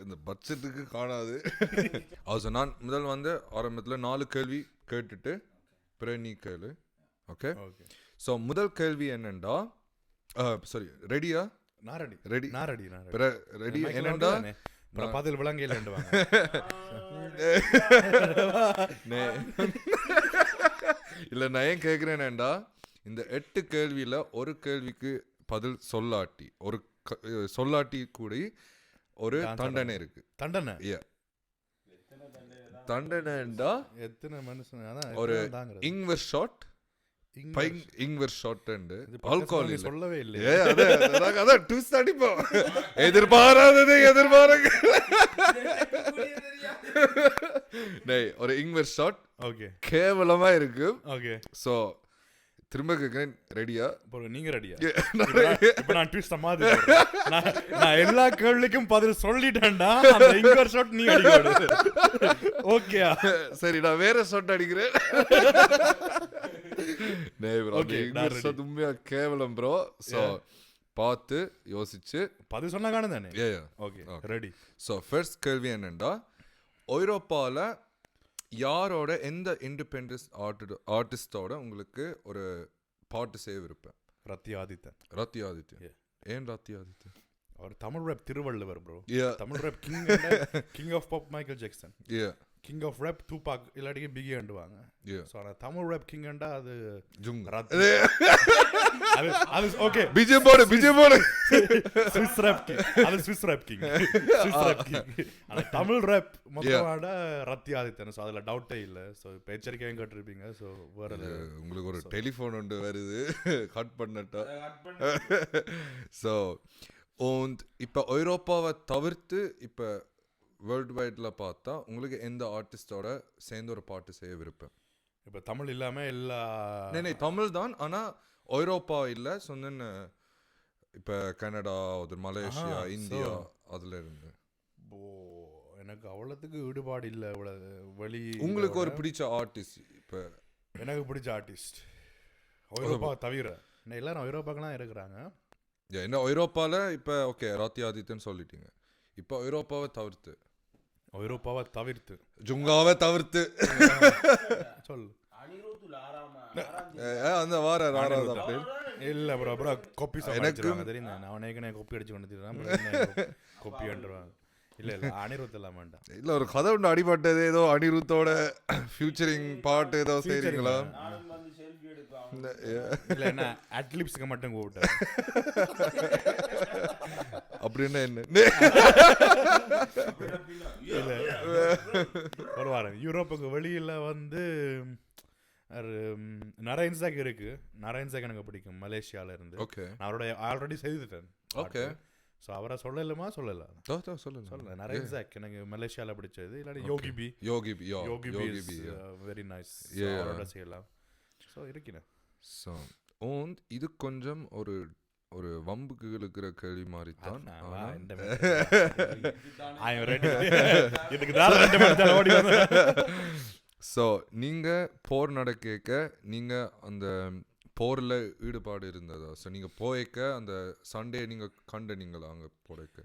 இந்த பட்ஜெட்டுக்கு காணாது. அது நான் முதல் வந்து ஆரம்பத்தில் 4 கேள்வி கேட்டுட்டு பிறகு நீ கேளு. ஓகே. ஸோ முதல் கேள்வி என்னண்டா, சாரி ரெடியா? ரெடி என்னண்டா பதில் விளங்கையில் இல்ல நான் ஏன் கேக்குறேன்டா, இந்த 8 கேள்வியில ஒரு கேள்விக்கு பதில் சொல்லாட்டி கூட ஒரு தண்டனை இருக்கு. தண்டனைண்டா எத்தனை மனுஷன் ஒரு இங்கிலீஷ் ஷாட் சொல்லவே இல்லையே. அதான் ட்விஸ்ட் அடிப்போம். எதிர்பாராதது எதிர்பாருங்க. ஒரு இங்கிலீஷ் ஷாட் கேவலமா இருக்கு. சோ திரும்ப கேக்குறேன், ரெடியா? நீங்க ரெடியா? இப்ப நான் ட்விஸ்ட் மாதிரி நான் எல்லா கேள்விக்கும் பதில் சொல்லிட்டேன்டா. அந்த இங்கிலீஷ் ஷாட் நீ அடிக்க. ஓகே சரி, நான் வேற ஷாட் அடிக்கிறேன். உண்மையா கேவலம் ப்ரோ. சோ பார்த்து யோசிச்சு பதில் சொன்னா தானே. Okay ready. சோ ஃபர்ஸ்ட் கேள்வி என்னண்டா, ஐரோப்பால யாரோட எந்த இண்டிபெண்டன்ஸ் ஆர்டிஸ்டோட உங்களுக்கு ஒரு பாட்டு செய்ய விருப்பம்? ரத்தி ஆதித்தன். ஏன் ரத்தி ஆதித்தன்? அவர் Tamil rap Thiruvalluvar bro. Tamil rap king of pop Michael Jackson. King of rap Tupac இல்லாட்டி பிகி ஆண்டுவாங்க. ஸோ ஆனால் தமிழ் ரேப் கிங்கண்டா அது அது ஓகே. பிஜே போடு ஸ்விஸ் ரேப் கிங். அது ஸ்விஸ் ரேப் கிங். ஆனால் தமிழ் ரேப் மொத்தமாட ரத்தி ஆதித்தன். ஸோ அதில் டவுட்டே இல்லை. ஸோ இப்போ எச்சரிக்கையும் கேட்டிருப்பீங்க. ஸோ வேற உங்களுக்கு ஒரு டெலிஃபோன் ஒன்று வருது, கட் பண்ணட்டா. ஸோ இப்போ ஐரோப்பாவை தவிர்த்து இப்போ வேர்ல்டு வைட்ல பார்த்தா உங்களுக்கு எந்த ஆர்டிஸ்டோட சேர்ந்து ஒரு பாட்டு செய்ய விருப்பம்? இப்போ தமிழ் இல்லாமல் எல்லா தமிழ் தான், ஆனால் ஐரோப்பா இல்லை. சொன்ன இப்போ கனடா, மலேசியா, இந்தியா, அதுல இருந்து. எனக்கு அவ்வளோத்துக்கு ஈடுபாடு இல்லை. வெளி உங்களுக்கு ஒரு பிடிச்ச ஆர்டிஸ்ட்? இப்போ எனக்கு பிடிச்ச ஆர்டிஸ்ட் ஐரோப்பா தவிர எல்லாரும் ஐரோப்பாக்கெல்லாம் இருக்கிறாங்க. என்ன ஐரோப்பாவில் இப்போ ஓகே ரத்தி ஆதித்தன் சொல்லிட்டீங்க. இப்போ ஐரோப்பாவை தவிர்த்து ஐரோப்பாவை தவிர்த்து ஜுங்காவை தவிர்த்து சொல்லு அந்த வார அப்படி இல்ல ப்ரோ ப்ரோ கொப்பி எனக்கு தெரியும் நான் ஏற்கனவே கொப்பி அடிச்சு கொண்டு கொப்பி வந்துருவாங்க இல்ல இல்ல அனிருத் எல்லாம் வேண்டாம் இல்ல ஒரு கதை ஒன்று அடிபட்டது ஏதோ அனிருத்தோட ஃபியூச்சரிங் பாட்டு ஏதோ செய்றீங்களா இல்ல என்ன அட்லிப்ஸ்க்கு மட்டும் கூப்பிட்டேன் அப்படின்னா என்ன இல்ல ஒரு வாரம் யூரோப்புக்கு வெளியில வந்து நரேன்சாக் இருக்கு. நரேன்சாக் எனக்கு பிடிக்கும் மலேசியால இருந்து. ஓகே நான் அவரோட ஆல்ரெடி செய்துட்டேன். ஓகே ஸோ அவரை சொல்லலாமா சொல்லலாம் சொல்லுங்க. நரேன்சாக் எனக்கு மலேசியால பிடிச்சது. இல்லாட்டி யோகி பி வெரி நைஸ் அவரோட செய்யலாம். ஸோ இருக்கிறேன். ஸோ இது கொஞ்சம் ஒரு ஒரு வம்புக்கு இருக்கிற கேள்வி மாதிரி தான். ஸோ நீங்கள் போர் நடக்க நீங்கள் அந்த போரில் ஈடுபாடு இருந்ததா? ஸோ நீங்கள் போய்க்க அந்த சண்டே நீங்கள் கண்டனீங்களா அங்கே போடைக்க?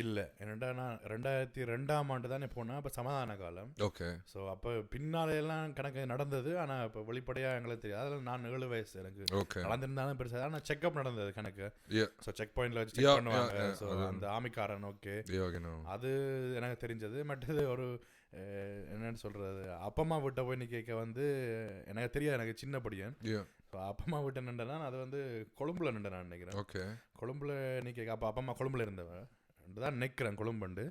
இல்லை, என்னடா நான் 2002 தானே போனேன். அப்போ சமாதான காலம். ஓகே. ஸோ அப்போ பின்னாலையெல்லாம் கணக்கு நடந்தது. ஆனால் இப்போ வெளிப்படையாக எங்களுக்கு தெரியாது. அதில் நான் 7 வயசு எனக்கு. ஓகே. நடந்திருந்தாலும் பெருசாக. ஆனால் செக்அப் நடந்தது கணக்கு. ஸோ செக் பாயிண்டில் வச்சு செக் பண்ணுவாங்க. ஸோ அந்த ஆமிக்காரன் ஓகே அது எனக்கு தெரிஞ்சது. மற்றது ஒரு என்னன்னு சொல்றது, அப்பம்மா வீட்டை போய் நிற்க வந்து எனக்கு தெரியாது. எனக்கு சின்ன படியன். இப்போ அப்பம்மா வீட்டை நின்றனா அது வந்து கொழும்புல நின்று நான் நினைக்கிறேன். ஓகே. கொழும்புல நிற்க அப்போ அப்பம்மா கொழும்புல இருந்தவன் தான் நிற்கிறேன் கொழும்புண்டு.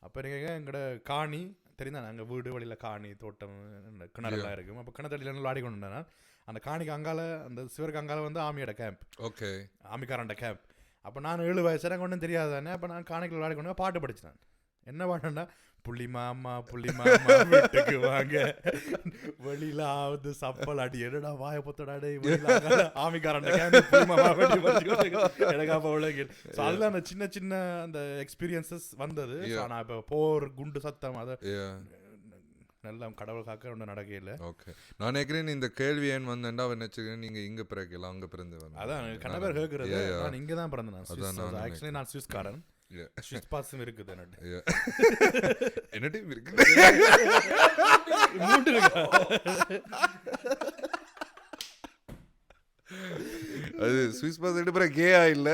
அப்போ நீங்கள் எங்களோட காணி தெரியுதா, நாங்கள் வீடு வழியில் காணி தோட்டம் கிணறுலாம் இருக்கும். அப்போ கிணத்தடியில் விளையாடி கொண்டு வந்தேன். அந்த காணிக்கு அங்கால அந்த சிவருக்கு அங்கால வந்து ஆமியோட கேம்ப். ஓகே. ஆமிக்காரண்ட கேம்ப். அப்போ நான் 7 வயசு எனக்கு ஒன்றும் தெரியாது தானே. அப்போ நான் காணிக்கில் விளையாடி கொண்டு பாட்டு படித்தேன். என்ன பாட்டுன்னா, புள்ளி மாமா வீட்டுக்கு வாங்க வெளியில ஆகுது சப்பல் அடி என்னடா வாய பொத்தடாடே ஆமிக்காரன் எனக்கு அப்போ உலகில். ஸோ அதில் அந்த சின்ன சின்ன அந்த எக்ஸ்பீரியன்சஸ் வந்தது. ஆனால் இப்போ போர் குண்டு சத்தம் அதை நல்லா கடவுள் காக்க ஒன்றும் நடக்கல. ஓகே. நான் நினைக்கிறேன் இந்த கேள்வி ஏன் வந்தேன்டா நினைச்சுக்கிறேன் நீங்கள் இங்கே பிறக்கலாம் அங்கே பிறந்து வந்து. அதான் கண்ண பேர் கேட்குறது. நான் இங்கே தான் பிறந்தேன். ஆக்சுவலி நான் சுவிஸ்காரன். ஸ்விஸ் பாஸும் இருக்குது. என்ன டீம் இருக்குது? அது ஸ்விஸ் பாஸ் எடுப்புற கேயா இல்ல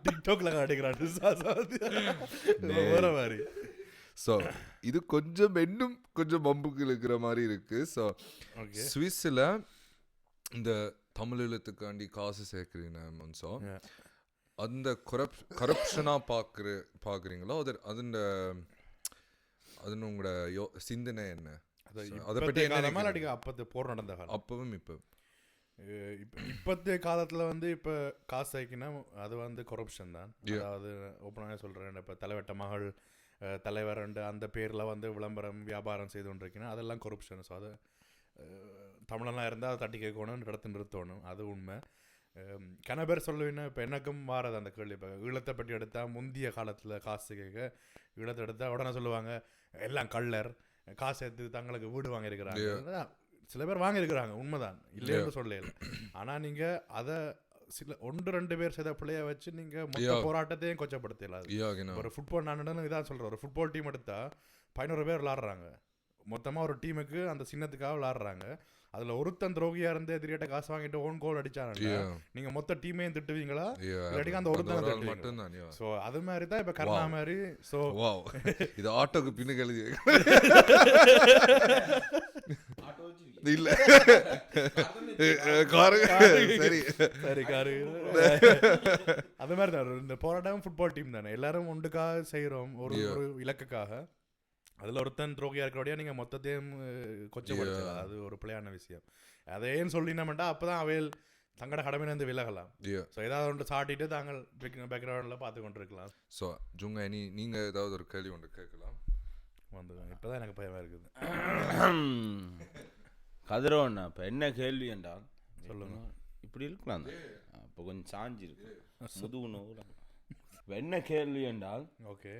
டிக்டாக்ல காட்டுகிறான் வேற மாதிரி. ஸோ இது கொஞ்சம் இன்னும் கொஞ்சம் பம்புக்கு இருக்கிற மாதிரி இருக்கு. ஸோ ஸ்விஸ்ஸில் இந்த தமிழ் எழுத்துக்காண்டி காசு சேர்க்குறீங்க. ஸோ அந்த கரப்ஷனாக பார்க்குறீங்களோ அதுண்ட உங்களோட சிந்தனை என்ன? அதை பற்றி அப்போ போர் நடந்த காலம் அப்பவும் இப்போத்தைய காலத்தில் வந்து இப்போ காசு ஆக்கினா அது வந்து கரப்ஷன் தான். அதாவது ஓப்பனாக சொல்கிறேன், இப்போ தலைவட்ட மகள் தலைவர் அந்த பேரில் வந்து விளம்பரம் வியாபாரம் செய்து கொண்டிருக்கீங்கன்னா அதெல்லாம் கரப்ஷன். ஸோ அது தமிழெல்லாம் இருந்தால் அதை தட்டி கேட்கணும், இடத்து நிறுத்தணும். அது உண்மை. கன பேர் சொல்லுவீங்கன்னா இப்போ எனக்கும் வாரது அந்த கேள்வி. இப்போ ஈழத்தை பற்றி எடுத்தால் முந்தைய காலத்தில் காசு கேட்க ஈழத்தை எடுத்தால் உடனே சொல்லுவாங்க எல்லாம் கள்ளர், காசு எடுத்து தங்களுக்கு வீடு வாங்கியிருக்கிறாங்க. சில பேர் வாங்கியிருக்கிறாங்க, உண்மைதான், இல்லைன்னு சொல்லல. ஆனால் நீங்கள் அதை சில 1-2 பேர் செய்த பிள்ளைய வச்சு நீங்கள் மொத்த போராட்டத்தையும் கொச்சப்படுத்தலாது. ஒரு ஃபுட்பால் நான் இதான் சொல்கிறேன், ஒரு ஃபுட்பால் டீம் எடுத்தால் 11 பேர் விளாட்றாங்க. மொத்தமாக ஒரு டீமுக்கு அந்த சின்னத்துக்காக விளாட்றாங்க. அதில் ஒருத்தன் துரோகியாக இருந்து எதிரிட்ட காசு வாங்கிட்டு ஓன் கோல் அடிச்சாங்க. நீங்கள் மொத்த டீமையும் திட்டுவீங்களா? இல்லாட்டி அந்த ஒருத்தன் மட்டும்தான். ஸோ அது மாதிரி தான் இப்போ கர்ணா மாதிரி. ஸோ இது ஆட்டோக்கு பின்னுக்கு எழுதி இல்ல காரு சரி சரி காரு அது மாதிரி தான். இந்த போராட்டம் ஃபுட்பால் டீம் தானே, எல்லாரும் ஒன்றுக்காக செய்கிறோம் ஒரு இலக்குக்காக. அதில் ஒருத்தன் துரோகியாக இருக்கிறோடையா நீங்கள் மொத்தத்தையும் கொச்சப்படுத்தலாம். அது ஒரு பிள்ளையான விஷயம். அதை ஏன்னு சொல்லினோம்டா அப்போ தான் அவையில் தங்களோட கடமையிலேருந்து விலகலாம். ஸோ ஏதாவது ஒன்று சாட்டிட்டு தாங்கள் பேக்ரவுண்டில் பார்த்து கொண்டு இருக்கலாம். ஸோ ஜுங்கா நீங்கள் ஏதாவது ஒரு கேள்வி ஒன்று கேட்கலாம் வந்து. இப்போ தான் எனக்கு பயமாக இருக்குது. கதிரவண்ணா இப்போ என்ன கேள்வி என்றால் சொல்லுங்க. இப்படி இருக்கலாம் இப்போ கொஞ்சம் சாஞ்சி இருக்கு முதுகுன்னு. இப்போ என்ன கேள்வி என்றால், ஓகே,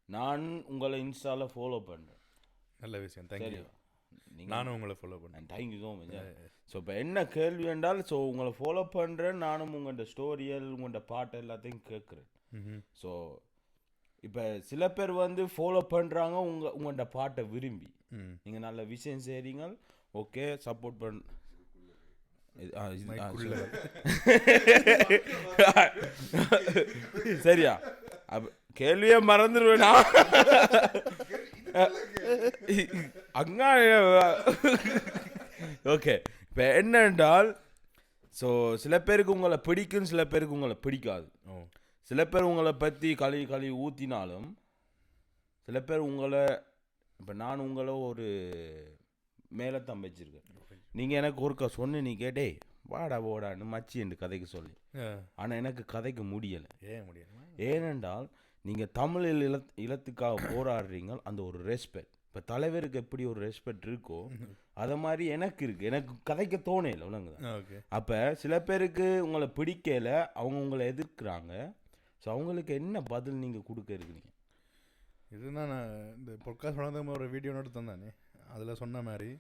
நான் உங்களை இன்ஸ்டாவில் ஃபாலோ பண்ணுறேன். நல்ல விஷயம், தேங்க்யூ. நானும் உங்களை ஃபாலோ பண்ணேன். Thank you so much. ஸோ இப்போ என்ன கேள்வி என்றால், ஸோ உங்களை ஃபாலோ பண்ணுறேன், நானும் உங்கள்கிட்ட ஸ்டோரியல் உங்கள்கிட்ட பாட்டு எல்லாத்தையும் கேட்குறேன். ஸோ இப்போ சில பேர் வந்து ஃபாலோ பண்ணுறாங்க உங்கள்கிட்ட பாட்டை விரும்பி நீங்கள் நல்ல விஷயம் செய்கிறீங்க, ஓகே சப்போர்ட் சரியா? அப்ப கேள்வியே மறந்துடுவேனா? அங்க ஓகே. இப்போ என்னென்றால் ஸோ சில பேருக்கு உங்களை பிடிக்கும், சில பேருக்கு உங்களை பிடிக்காது. சில பேர் உங்களை பற்றி கழுவி ஊற்றினாலும் சில பேர் உங்களை, இப்போ நான் உங்களை ஒரு மேலே தான் வச்சிருக்கேன், நீங்கள் எனக்கு ஒருக்கா சொன்னு நீ கேட்டே வாடா ஓடான்னு மச்சி என்று கதைக்கு சொல்லி, ஆனால் எனக்கு கதைக்க முடியலை. ஏன் முடியல? ஏனென்றால் நீங்கள் தமிழில் இலத்துக்காக போராடுறீங்க, அந்த ஒரு ரெஸ்பெக்ட். இப்போ தலைவருக்கு எப்படி ஒரு ரெஸ்பெக்ட் இருக்கோ அதை மாதிரி எனக்கு இருக்குது, எனக்கு கதைக்க தோணையில்லை உலங்குதான். அப்போ சில பேருக்கு உங்களை பிடிக்கல, அவங்க உங்களை எதிர்க்கிறாங்க. ஸோ அவங்களுக்கு என்ன பதில் நீங்கள் கொடுக்க இருக்கிறீங்க? இதுதான் நான் இந்த பொட்காஸ்ட் பண்ணாத ஒரு வீடியோ நோட்டு தந்தானே, அதில் சொன்ன மாதிரி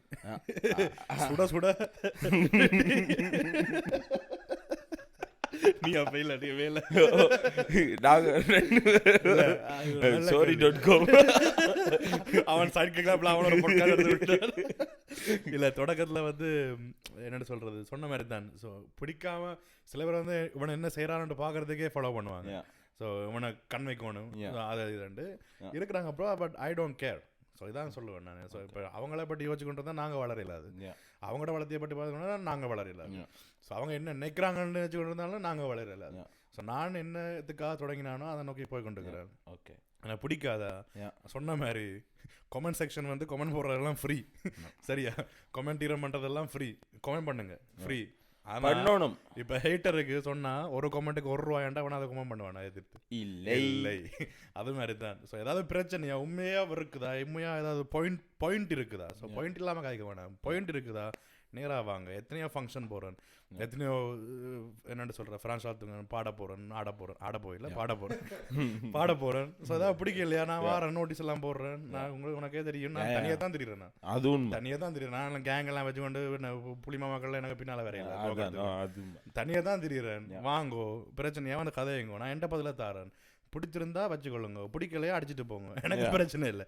சுட சுட நீ அப்ப இல்ல நீ வேலை sorry.com அவன் சைட் கேட்கலாம் அவனோட பொட்காஸ்ட் எடுத்து விட்டான். இல்லை தொடக்கத்தில் வந்து என்னென்னு சொல்கிறது சொன்ன மாதிரி தான். ஸோ பிடிக்காம சில பேர் வந்து இவனை என்ன செய்கிறான்னு பார்க்குறதுக்கே ஃபாலோ பண்ணுவாங்க. ஸோ இவனை கண் வைக்கணும் அது இதுண்டு இருக்கிறாங்க bro. But I don't care. So இதான் சொல்லுவேன் நான். ஸோ இப்போ அவங்கள பற்றி யோசிச்சுக்கிட்டு தான் நாங்கள் வளரலாது, அவங்களோட வளர்த்தியை பற்றி பார்த்தோம்னா நாங்கள் வளரலாது. ஸோ அவங்க என்ன நினைக்கிறாங்கன்னு வச்சுக்கிட்டு இருந்தாலும் நாங்கள் வளரலாது. ஸோ நான் என்னத்துக்காக தொடங்கினானோ அதை நோக்கி போய் கொண்டிருக்கிறேன். ஓகே, எனக்கு பிடிக்காதா சொன்ன மாதிரி கமெண்ட் செக்ஷன் வந்து கமெண்ட் போடுறதெல்லாம் ஃப்ரீ. சரியா? கமெண்ட் ஈரம் பண்ணுறதெல்லாம் ஃப்ரீ. கமெண்ட் பண்ணுங்க ஃப்ரீ. பண்ணணும். இப்போ ஹேட்டருக்கு சொன்னால் ஒரு கமெண்ட்டுக்கு ₹1 அவனை அதை கமெண்ட் பண்ணுவானா எதிர்த்து? இல்லை. அது மாதிரி தான். ஸோ ஏதாவது பிரச்சனையா உண்மையாக இருக்குதா, உண்மையாக ஏதாவது பாயிண்ட் இருக்குதா? ஸோ பாயிண்ட் இல்லாமல் காய்க்க வேணாம். பாயிண்ட் இருக்குதா நேராக வாங்க. எத்தனையோ ஃபங்க்ஷன் போகிறேன், எத்தனையோ என்னென்னு சொல்கிறேன், ஃப்ரான்ஸ் ஆத்துங்க பாட போகிறேன், ஆட போயில பாட போகிறேன். ஸோ ஏதாவது பிடிக்கலையா நான் வாரேன், நோட்டீஸ் எல்லாம் போடுறேன். நான் உனக்கே தெரியும், நான் தனியாக தான் தெரியுறேன். நான் அதுவும் தனியாக தான் தெரியும். நான் கேங் எல்லாம் வச்சுக்கொண்டு புளிமா மக்கள் எனக்கு பின்னால் வரையில தனியாக தான் தெரியுறேன். வாங்கோ பிரச்சனையா வந்து கதையுங்கோ, நான் என்கிட்ட பதிலாக தாரேன். பிடிச்சிருந்தா வச்சுக்கொள்ளுங்க, பிடிக்கலையா அடிச்சுட்டு போங்க, எனக்கு பிரச்சனை இல்லை.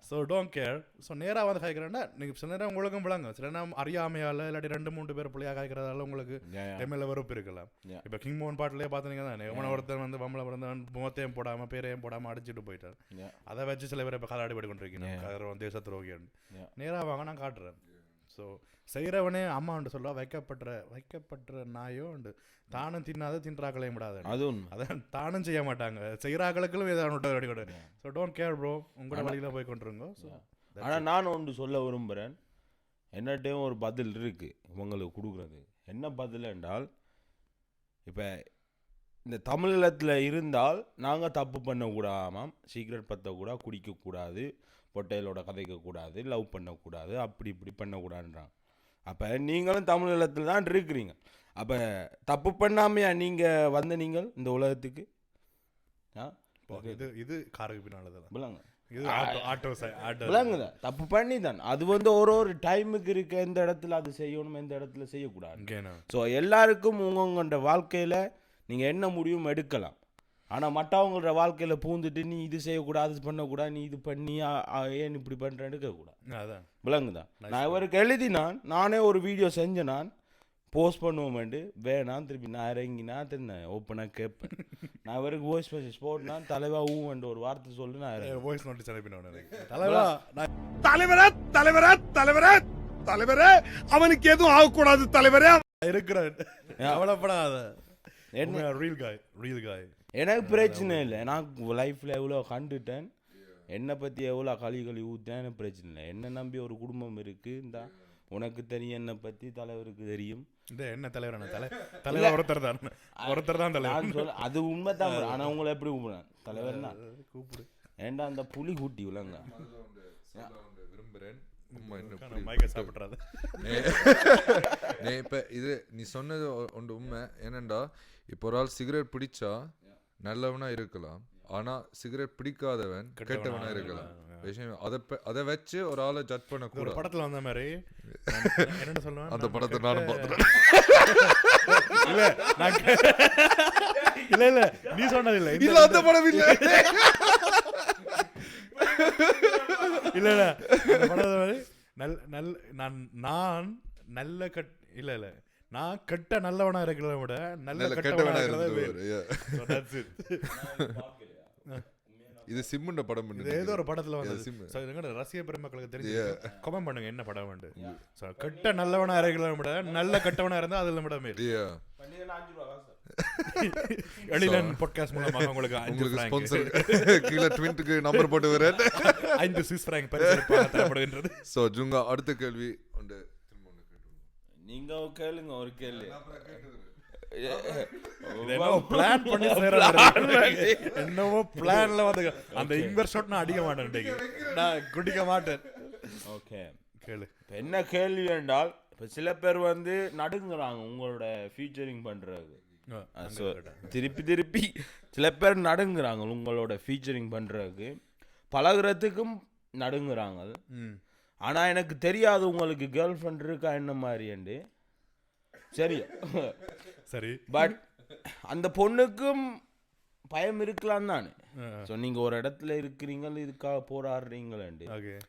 So don't care. ஸோ நேராக வந்து காய்க்கிறேன்னா நீங்கள் சில நேரம் உங்களுக்கும் பிள்ளைங்க, சில நேரம் அறியாமையால் இல்லாட்டி 2-3 பேர் பிள்ளையாக காய்க்கிறதால உங்களுக்கு எம்எல்ஏ வெறுப்பு இருக்கலாம். இப்போ கிங் மோகன் பாட்டிலே பார்த்துனீங்க தானே, இவனை ஒருத்தர் வந்து பொம்பளை பிறந்தவன் முகத்தையும் போடாமல் பேரையும் போடாமல் அடிச்சுட்டு போயிட்டார். அதை வச்சு சில பேர் இப்போ கதாடி படி கொண்டிருக்கீங்க தேச துரோகின்னு. நேராக வாங்க, நான் காட்டுறேன். ஸோ செய்கிறவனே அம்மா உண்டு சொல்லுவா, வைக்கப்பட்ட நாயோ உண்டு தானும் தின்னாத தின்றாக்களையும் விடாது. அதுவும் அதான் தானும் செய்ய மாட்டாங்க, செய்கிறாக்களுக்கும் ஏதாவது ரெடி கொடு. ஸோ டோன்ட் கேர் ப்ரோ, உங்களோட வழியில் போய் கொண்டிருங்க. ஸோ ஆனால் நான் ஒன்று சொல்ல விரும்புகிறேன், என்னட்டையும் ஒரு பதில் இருக்குது உங்களுக்கு கொடுக்குறது. என்ன பதில் என்றால், இப்போ இந்த தமிழகத்தில் இருந்தால் நாங்கள் தப்பு பண்ணக்கூடாமாம், சீக்ரெட் பற்றக்கூடாது, குடிக்கக்கூடாது, பொட்டையிலோட கதைக்கக்கூடாது, லவ் பண்ணக்கூடாது, அப்படி இப்படி பண்ணக்கூடாதுன்றாங்க. அப்போ நீங்களும் தமிழகத்தில் தான் இருக்கிறீங்க. அப்போ தப்பு பண்ணாமையா நீங்கள் வந்த நீங்கள் இந்த உலகத்துக்கு? இது காருக்கு பின்னால் விளங்க விளங்குதா? தப்பு பண்ணி தான் அது வந்து ஒரு டைமுக்கு இருக்க, எந்த இடத்துல அது செய்யணும், எந்த இடத்துல செய்யக்கூடாது. ஸோ எல்லாருக்கும் உங்களோட வாழ்க்கையில் நீங்கள் என்ன முடிவும் எடுக்கலாம். ஆனால் மற்றவங்களோட வாழ்க்கையில் பூந்துட்டு நீ இது செய்யக்கூடாது, அது பண்ணக்கூடாது, நீ இது பண்ணி ஏன் இப்படி பண்ணுறேன்னு இருக்கக்கூடாது. அதான் விளங்குதான். நான் இவருக்கு எழுதினான், நானே ஒரு வீடியோ செஞ்சேன், நான் போஸ்ட் பண்ணுவோமேண்டு வேணாம், திருப்பி நான் இறங்கினா தெரிஞ்சேன் ஓப்பனாக கேட்பேன். நான் இவருக்கு வாய்ஸ் மெசேஜ் போட்டுனா தலைவா ஊவன்ட்டு ஒரு வார்த்தை சொல்லு, நான் வாய்ஸ் நோட்டீஸ் அனுப்பினேன். தலைவரே அவனுக்கு எதுவும் ஆகக்கூடாது தலைவரே இருக்கிறேன், கவலைப்படாத. ரியல் காய் எனக்கு பிரச்சனை இல்லை. நான் லைஃப்பில் எவ்வளோ கண்டுட்டேன், என்னை பற்றி எவ்வளோ கழி ஊற்றேன், எனக்கு பிரச்சனை இல்லை. என்னை நம்பி ஒரு குடும்பம் இருக்குது. இந்த உனக்கு தெரியும், என்னை பற்றி தலைவருக்கு தெரியும். என்ன தலைவர்? தலைவர் ஒருத்தர் தான் தலைவர். அது உண்மை தான். ஆனால் உங்களை எப்படி கூப்பிடுறேன் தலைவர்னா கூப்பிடு. ஏண்டா அந்த புலி கூட்டி விளங்க விரும்புகிறேன். சாப்பிட்றாது. இப்போ இது நீ சொன்னது ஒன்று உண்மை. ஏனண்டா இப்போ ஒரு ஆள் சிகரெட் பிடிச்சா நல்லவனா இருக்கலாம், ஆனா சிகரெட் பிடிக்காதவன் கெட்டவனா இருக்கலாம். விஷயம் அதை வச்சு ஒரு ஆளை ஜட்ஜ் பண்ண கூட. படத்துல வந்த மாதிரி என்ன சொல்லுவேன், அந்த படத்தை நானும் பார்த்தேன். இல்ல நீ சொன்னது இல்லை, அந்த படம் இல்லை. இல்ல இல்ல அந்த படத்துல வந்து நான் நல்ல இல்ல நான் கெட்ட நல்லவனா இருக்கிறத விட நல்ல கெட்டவனா இருக்கிறத இது சிம்முண்ட படம் ஏதோ ஒரு படத்துல வந்து ரசிக பெருமக்களுக்கு தெரிஞ்சு கமெண்ட் பண்ணுங்க என்ன படம் வந்து கெட்ட நல்லவனா இருக்கிறத விட நல்ல கெட்டவனா இருந்தா அதுல விடமே எழிலன் பாட்காஸ்ட் மூலமாக உங்களுக்கு ஸ்பான்சர் கீழ ட்வின்ட்க்கு நம்பர் போட்டு வரேன் 5 சுவிஸ் பிராங்க் பரிசு தரப்படுகின்றது. சோ ஜுங்கா அடுத்த கேள்வி உண்டு நீங்க கேளுங்க ஒரு கேள்வி என்னவோ பிளான் பண்ணி என்னவோ பிளான்ல வந்து அந்த இன்வர் ஷாட் நான் அடிக்க மாட்டேன் நான் குடிக்க மாட்டேன். ஓகே கேளு. என்ன கேள்வி என்றால் இப்போ சில பேர் வந்து நடுங்குறாங்க உங்களோட ஃபீச்சரிங் பண்றது. திருப்பி சில பேர் நடுங்குறாங்க உங்களோட ஃபீச்சரிங் பண்றதுக்கு பழகுறதுக்கும் நடுங்குறாங்க. ஆனா எனக்கு தெரியாது உங்களுக்கு கேர்ள் ஃப்ரெண்ட் இருக்கா என்ன மாதிரிண்டு. சரி சரி பட் அந்த பொண்ணுக்கும் பயம் இருக்கலாம் தானே. ஸோ நீங்கள் ஒரு இடத்துல இருக்கிறீங்க இதுக்காக போராடுறீங்களேண்டு.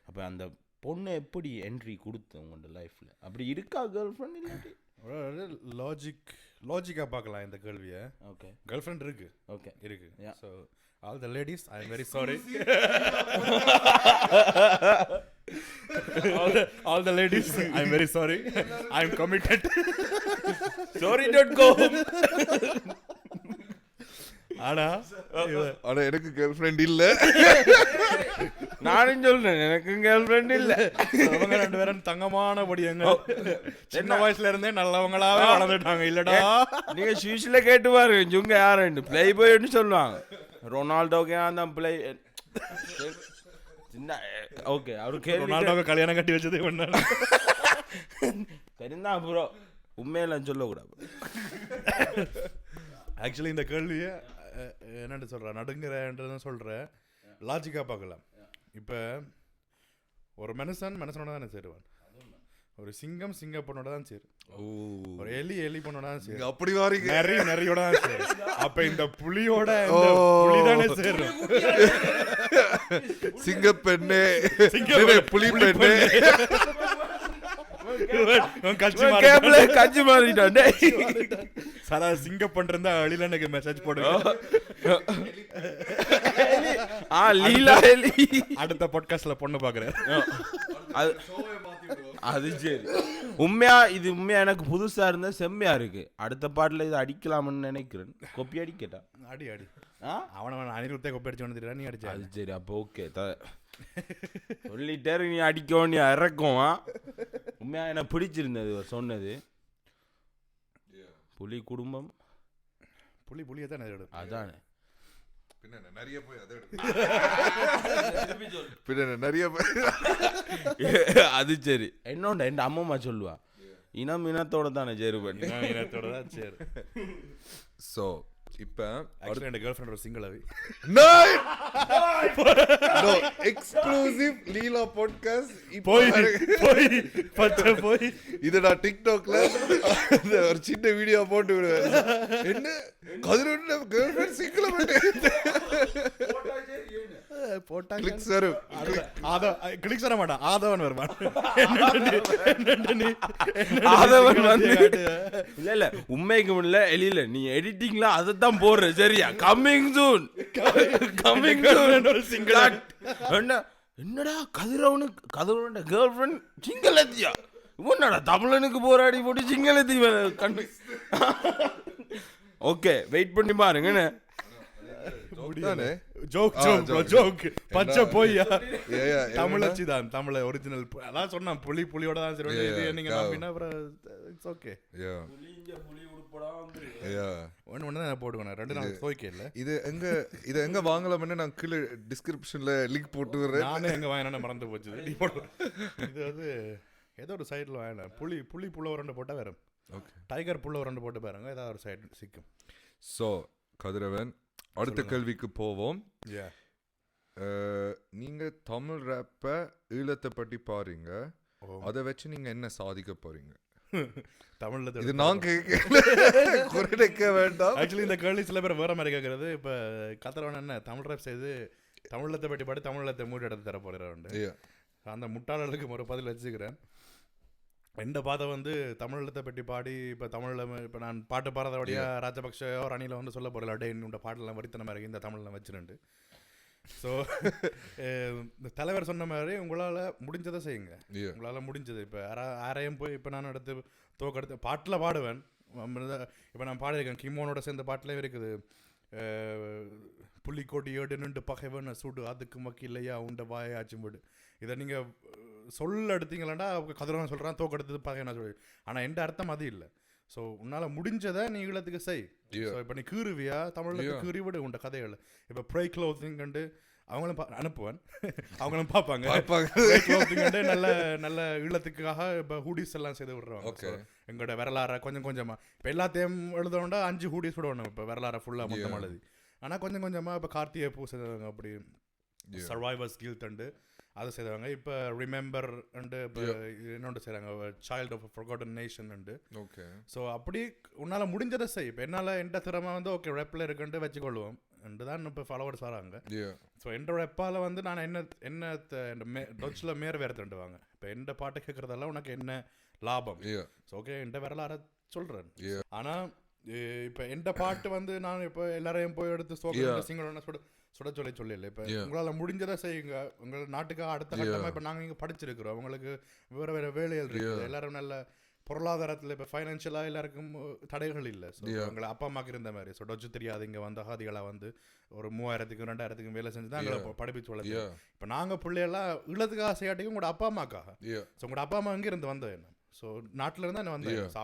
அப்போ அந்த பொண்ணு எப்படி என்ட்ரி கொடுத்து உங்களோட லைஃப்பில் அப்படி இருக்கா கேர்ள் ஃப்ரெண்ட் இல்லாட்டி லாஜிக்காக பார்க்கலாம் இந்த கேள்வியை. ஓகே கேர்ள் ஃப்ரெண்ட் இருக்கு. ஓகே இருக்கு. So all the ladies I am very sorry. all the ladies I'm very sorry. I'm committed. sorry.com. ஆனா எனக்கு கேர்ள் ஃப்ரெண்ட் இல்ல. நானும் சொல்றேன் எனக்கு கேர்ள் ஃப்ரெண்ட் இல்ல. அவங்க ரெண்டு பேரும் தங்கமான படியங்க சின்ன வயசுல இருந்தே நல்லவங்களாவே வளர்ந்துட்டாங்க. இல்லடா நீங்க சுவிஸ்ல கேட்டு பாருங்க ஜுங்க யாருன்னு பிளே பாய்னு சொல்லுவாங்க. ரொனால்டோக்கு அந்த பிளே ஓகே அவரு ரொனால்டோவை கல்யாணம் கட்டி வச்சது தெரிந்தா ப்ரோ உண்மையெல்லாம் சொல்லக்கூடாது. ஆக்சுவலி இந்த கேள்வியை என்னன்னு சொல்கிறேன் நடுங்கிறன்றதுன்னு சொல்கிறேன் லாஜிக்காக பார்க்கலாம். இப்போ ஒரு மனுஷனோட தானே சேருவான். ஒரு சிங்கம் சிங்க பொண்ணோட தான் சேரும். ஒரு எலி பொண்ணோட தான் சேரும். அப்படி வாரீங்க நிறையோட தான் சேரும். அப்ப இந்த புலியோட புலி தானே சேரும். சிங்கப்பெண்ணே புலி பெண்ணே கட்சி மாறிட்டான். சாரா சிங்க பண்றா அழில எனக்கு மெசேஜ் போடுங்க. அடுத்த பாட்காஸ்ட்ல பொண்ணு பாக்குறேன். அது சரி உண்மையா இது உண்மையா எனக்கு புதுசா இருந்தா செம்மையா இருக்கு. அடுத்த பாட்டுல இது அடிக்கலாம்னு நினைக்கிறேன். கொப்பி அடிக்கட்டா அடி அவன அனிருத்தே கொப்பி அடிச்சு வந்துடுறா நீ அடிச்சா. அது சரி அப்போ ஓகே சொல்லிட்டே நீ அடிக்கவும் நீ இறக்கும். உண்மையா எனக்கு பிடிச்சிருந்தது சொன்னது. புலி குடும்பம் புலியை தான் அதானே நிறைய போய் நிறைய அது சரி என்னோட என் அம்மா சொல்லுவா இனத்தோட தானே சேரு பண்ணி இனத்தோட தான் சேரு. ஸோ இப்போ என் கேர்ள் ஃப்ரெண்ட் ஒரு சிங்கிளாவே எக்ஸ்க்ளூசிவ் லீலா பாட்காஸ்ட் போய் இதை நான் டிக்டாக்ல ஒரு சின்ன வீடியோ போட்டு விடுவேன். என்ன கதிரோட கேர்ள் ஃப்ரெண்ட் சிங்கிள் போட்டா கிளிக்ஸ் வரும். கிளிக்ஸ் வர மாட்டான். ஆதவன் வருவான். ஆதவன் வந்து இல்ல உண்மைக்கு முடியல எலியில நீ எடிட்டிங்ல அதைத்தான் போடுற சரியா. கம்மிங் சூன் என்னடா கதிரவனோட கேர்ள் ஃப்ரெண்ட் சிங்கிள் எத்தியா இவனடா தமிழனுக்கு போராடி போட்டு சிங்கிள் எத்தி கண்டு. ஓகே வெயிட் பண்ணி பாருங்க. தமிழ் ஒரிஜினல் அதான் சொன்னான் புலியோட தான் சரி. நீங்க போட்டுக்கணும் 2 நாள் சோய்க்கே இல்ல. இது எங்க வாங்கலாம்னு நான் கீழே டிஸ்கிரிப்ஷன்ல லிங்க் போட்டு வரேன். நானே எங்க வாங்கினா மறந்து போச்சு. இது வந்து ஏதோ ஒரு சைட்ல வாங்கினேன். புலி புள்ள ஒரு 2 போட்டா வேற டைகர் புள்ள ஒரு 2 போட்டு பாருங்க ஏதாவது ஒரு சைடு சிக்கும். ஸோ கதிரவன் அடுத்த கேள்விக்கு போவோம். நீங்க தமிழ் ரேப்ப ஈழத்தை பற்றி பாருங்க. அதை வச்சு நீங்க என்ன சாதிக்க போறீங்க? தமிழ்ல இது நான் குறைக்க வேண்டாம். ஆக்சுவலி இந்த கேள்வி சில பேர் வேற மாதிரி கேட்கறது. இப்ப கதிரவன் என்ன தமிழ் ரேப் செய்து தமிழத்தை பற்றி பாடி தமிழத்தை மூடி எடுத்து தர போறாரு. அந்த முட்டாளர்களுக்கு ஒரு பதில் வச்சுக்கிறேன். எந்த பாதை வந்து தமிழத்தை பற்றி பாடி இப்போ தமிழில் இப்போ நான் பாட்டு பாடுறத வழியாக ராஜபக்ஷ ரணியில் வந்து சொல்ல போகிறேன் அடே என்னோட பாட்டெல்லாம் வரித்தன மாதிரி இந்த தமிழில் வச்சுருண்டு. ஸோ இந்த தலைவர் சொன்ன மாதிரி உங்களால் முடிஞ்சதை செய்யுங்க. உங்களால் முடிஞ்சது இப்போ யாரையும் போய் இப்போ நான் எடுத்து தோக்கெடுத்து பாட்டில் பாடுவேன். இப்போ நான் பாடியிருக்கேன், கிமோனோட சேர்ந்த பாட்டிலே இருக்குது, புள்ளிக்கோட்டி ஏடு நின்று பகைவன் சுடு அதுக்கு மக்கி இல்லையா உண்ட வாயாச்சும் விடு. இதை நீங்கள் சொல்ல எடுத்தீங்களாண்டா கதிரவன் சொல்கிறான் தோக்கெடுத்தது பகைவனா சொல்லி. ஆனால் எந்த அர்த்தம் அது இல்லை. ஸோ உன்னால் முடிஞ்சதை நீ ஈழத்துக்கு செய். ஸோ இப்போ நீ கீறுவியா தமிழுக்கு கீறி விடு உண்ட கதைகள். இப்போ ப்ரை க்ளோத்திங் கண்டு அவங்களும் அனுப்புவேன், அவங்களும் பார்ப்பாங்க. க்ளோத்திங் நல்ல நல்ல ஈழத்துக்காக இப்போ ஹூடிஸ் எல்லாம் செய்து விடுறாங்க. எங்களோட வரலாறை கொஞ்சம் கொஞ்சமாக இப்போ எல்லாத்தையும் எழுதணுண்டா 5 ஹூடிஸ் விடணும் இப்போ வரலாறை ஃபுல்லாக மொத்தமாக எழுதி. ஆனால் கொஞ்சம் கொஞ்சமாக இப்போ கார்த்திகை பூ செய்வாங்க, அப்படி சர்வைவர்ஸ் கில்ட் அண்டு அதை செய்வாங்க. இப்போ ரிமெம்பர் அண்டு இப்போ என்னோட செய்கிறாங்க child of forgotten nation and. Okay. So அப்படி உன்னால் முடிஞ்சதை செய். இப்போ என்னால் எந்த திறமை வந்து ஓகே ரெப்பில் இருக்குன்ட்டு வச்சுக்கொள்வோம் என்று தான் இப்போ ஃபாலோவர்ஸ் வராங்க. ஸோ எந்த ரெப்பால் வந்து நான் என்ன டொச்சில் மேர் வேறு தண்டுவாங்க. இப்போ எந்த பாட்டு கேட்குறதெல்லாம் உனக்கு என்ன லாபம். ஸோ ஓகே எந்த வரலாற சொல்கிறேன். ஆனால் இப்போ எந்த பாட்டு வந்து நான் இப்போ எல்லாரையும் போய் எடுத்து சிங்கள சுட சொல்லல. இப்போ உங்களால் முடிஞ்சதை செய்யுங்க. உங்கள் நாட்டுக்காக அடுத்த கட்டமாக இப்போ நாங்கள் இங்கே படிச்சிருக்கிறோம், உங்களுக்கு வேறு வேறு வேலைகள் இருக்குது, எல்லாரும் நல்ல பொருளாதாரத்தில் இப்போ ஃபைனான்ஷியலாக எல்லாருக்கும் தடைகள் இல்லை. ஸோ உங்களை அப்பா அம்மாக்கு இருந்த மாதிரி ஸோ டொச்சு தெரியாது இங்கே வந்து அகாதிகளாக வந்து ஒரு 3000க்கும் 2000க்கும் வேலை செஞ்சு தான் எங்களை படிப்பிச்சு வளர்த்து. இப்போ நாங்கள் பிள்ளையெல்லாம் ஈழத்துக்காக செய்யாட்டிக்கும் உங்களோட அப்பா அம்மாக்காக. ஸோ உங்களோட அப்பா அம்மா இங்கே இருந்து வந்தது என்ன, ஸோ நாட்டில் இருந்தால் என்ன வந்தேன். ஸோ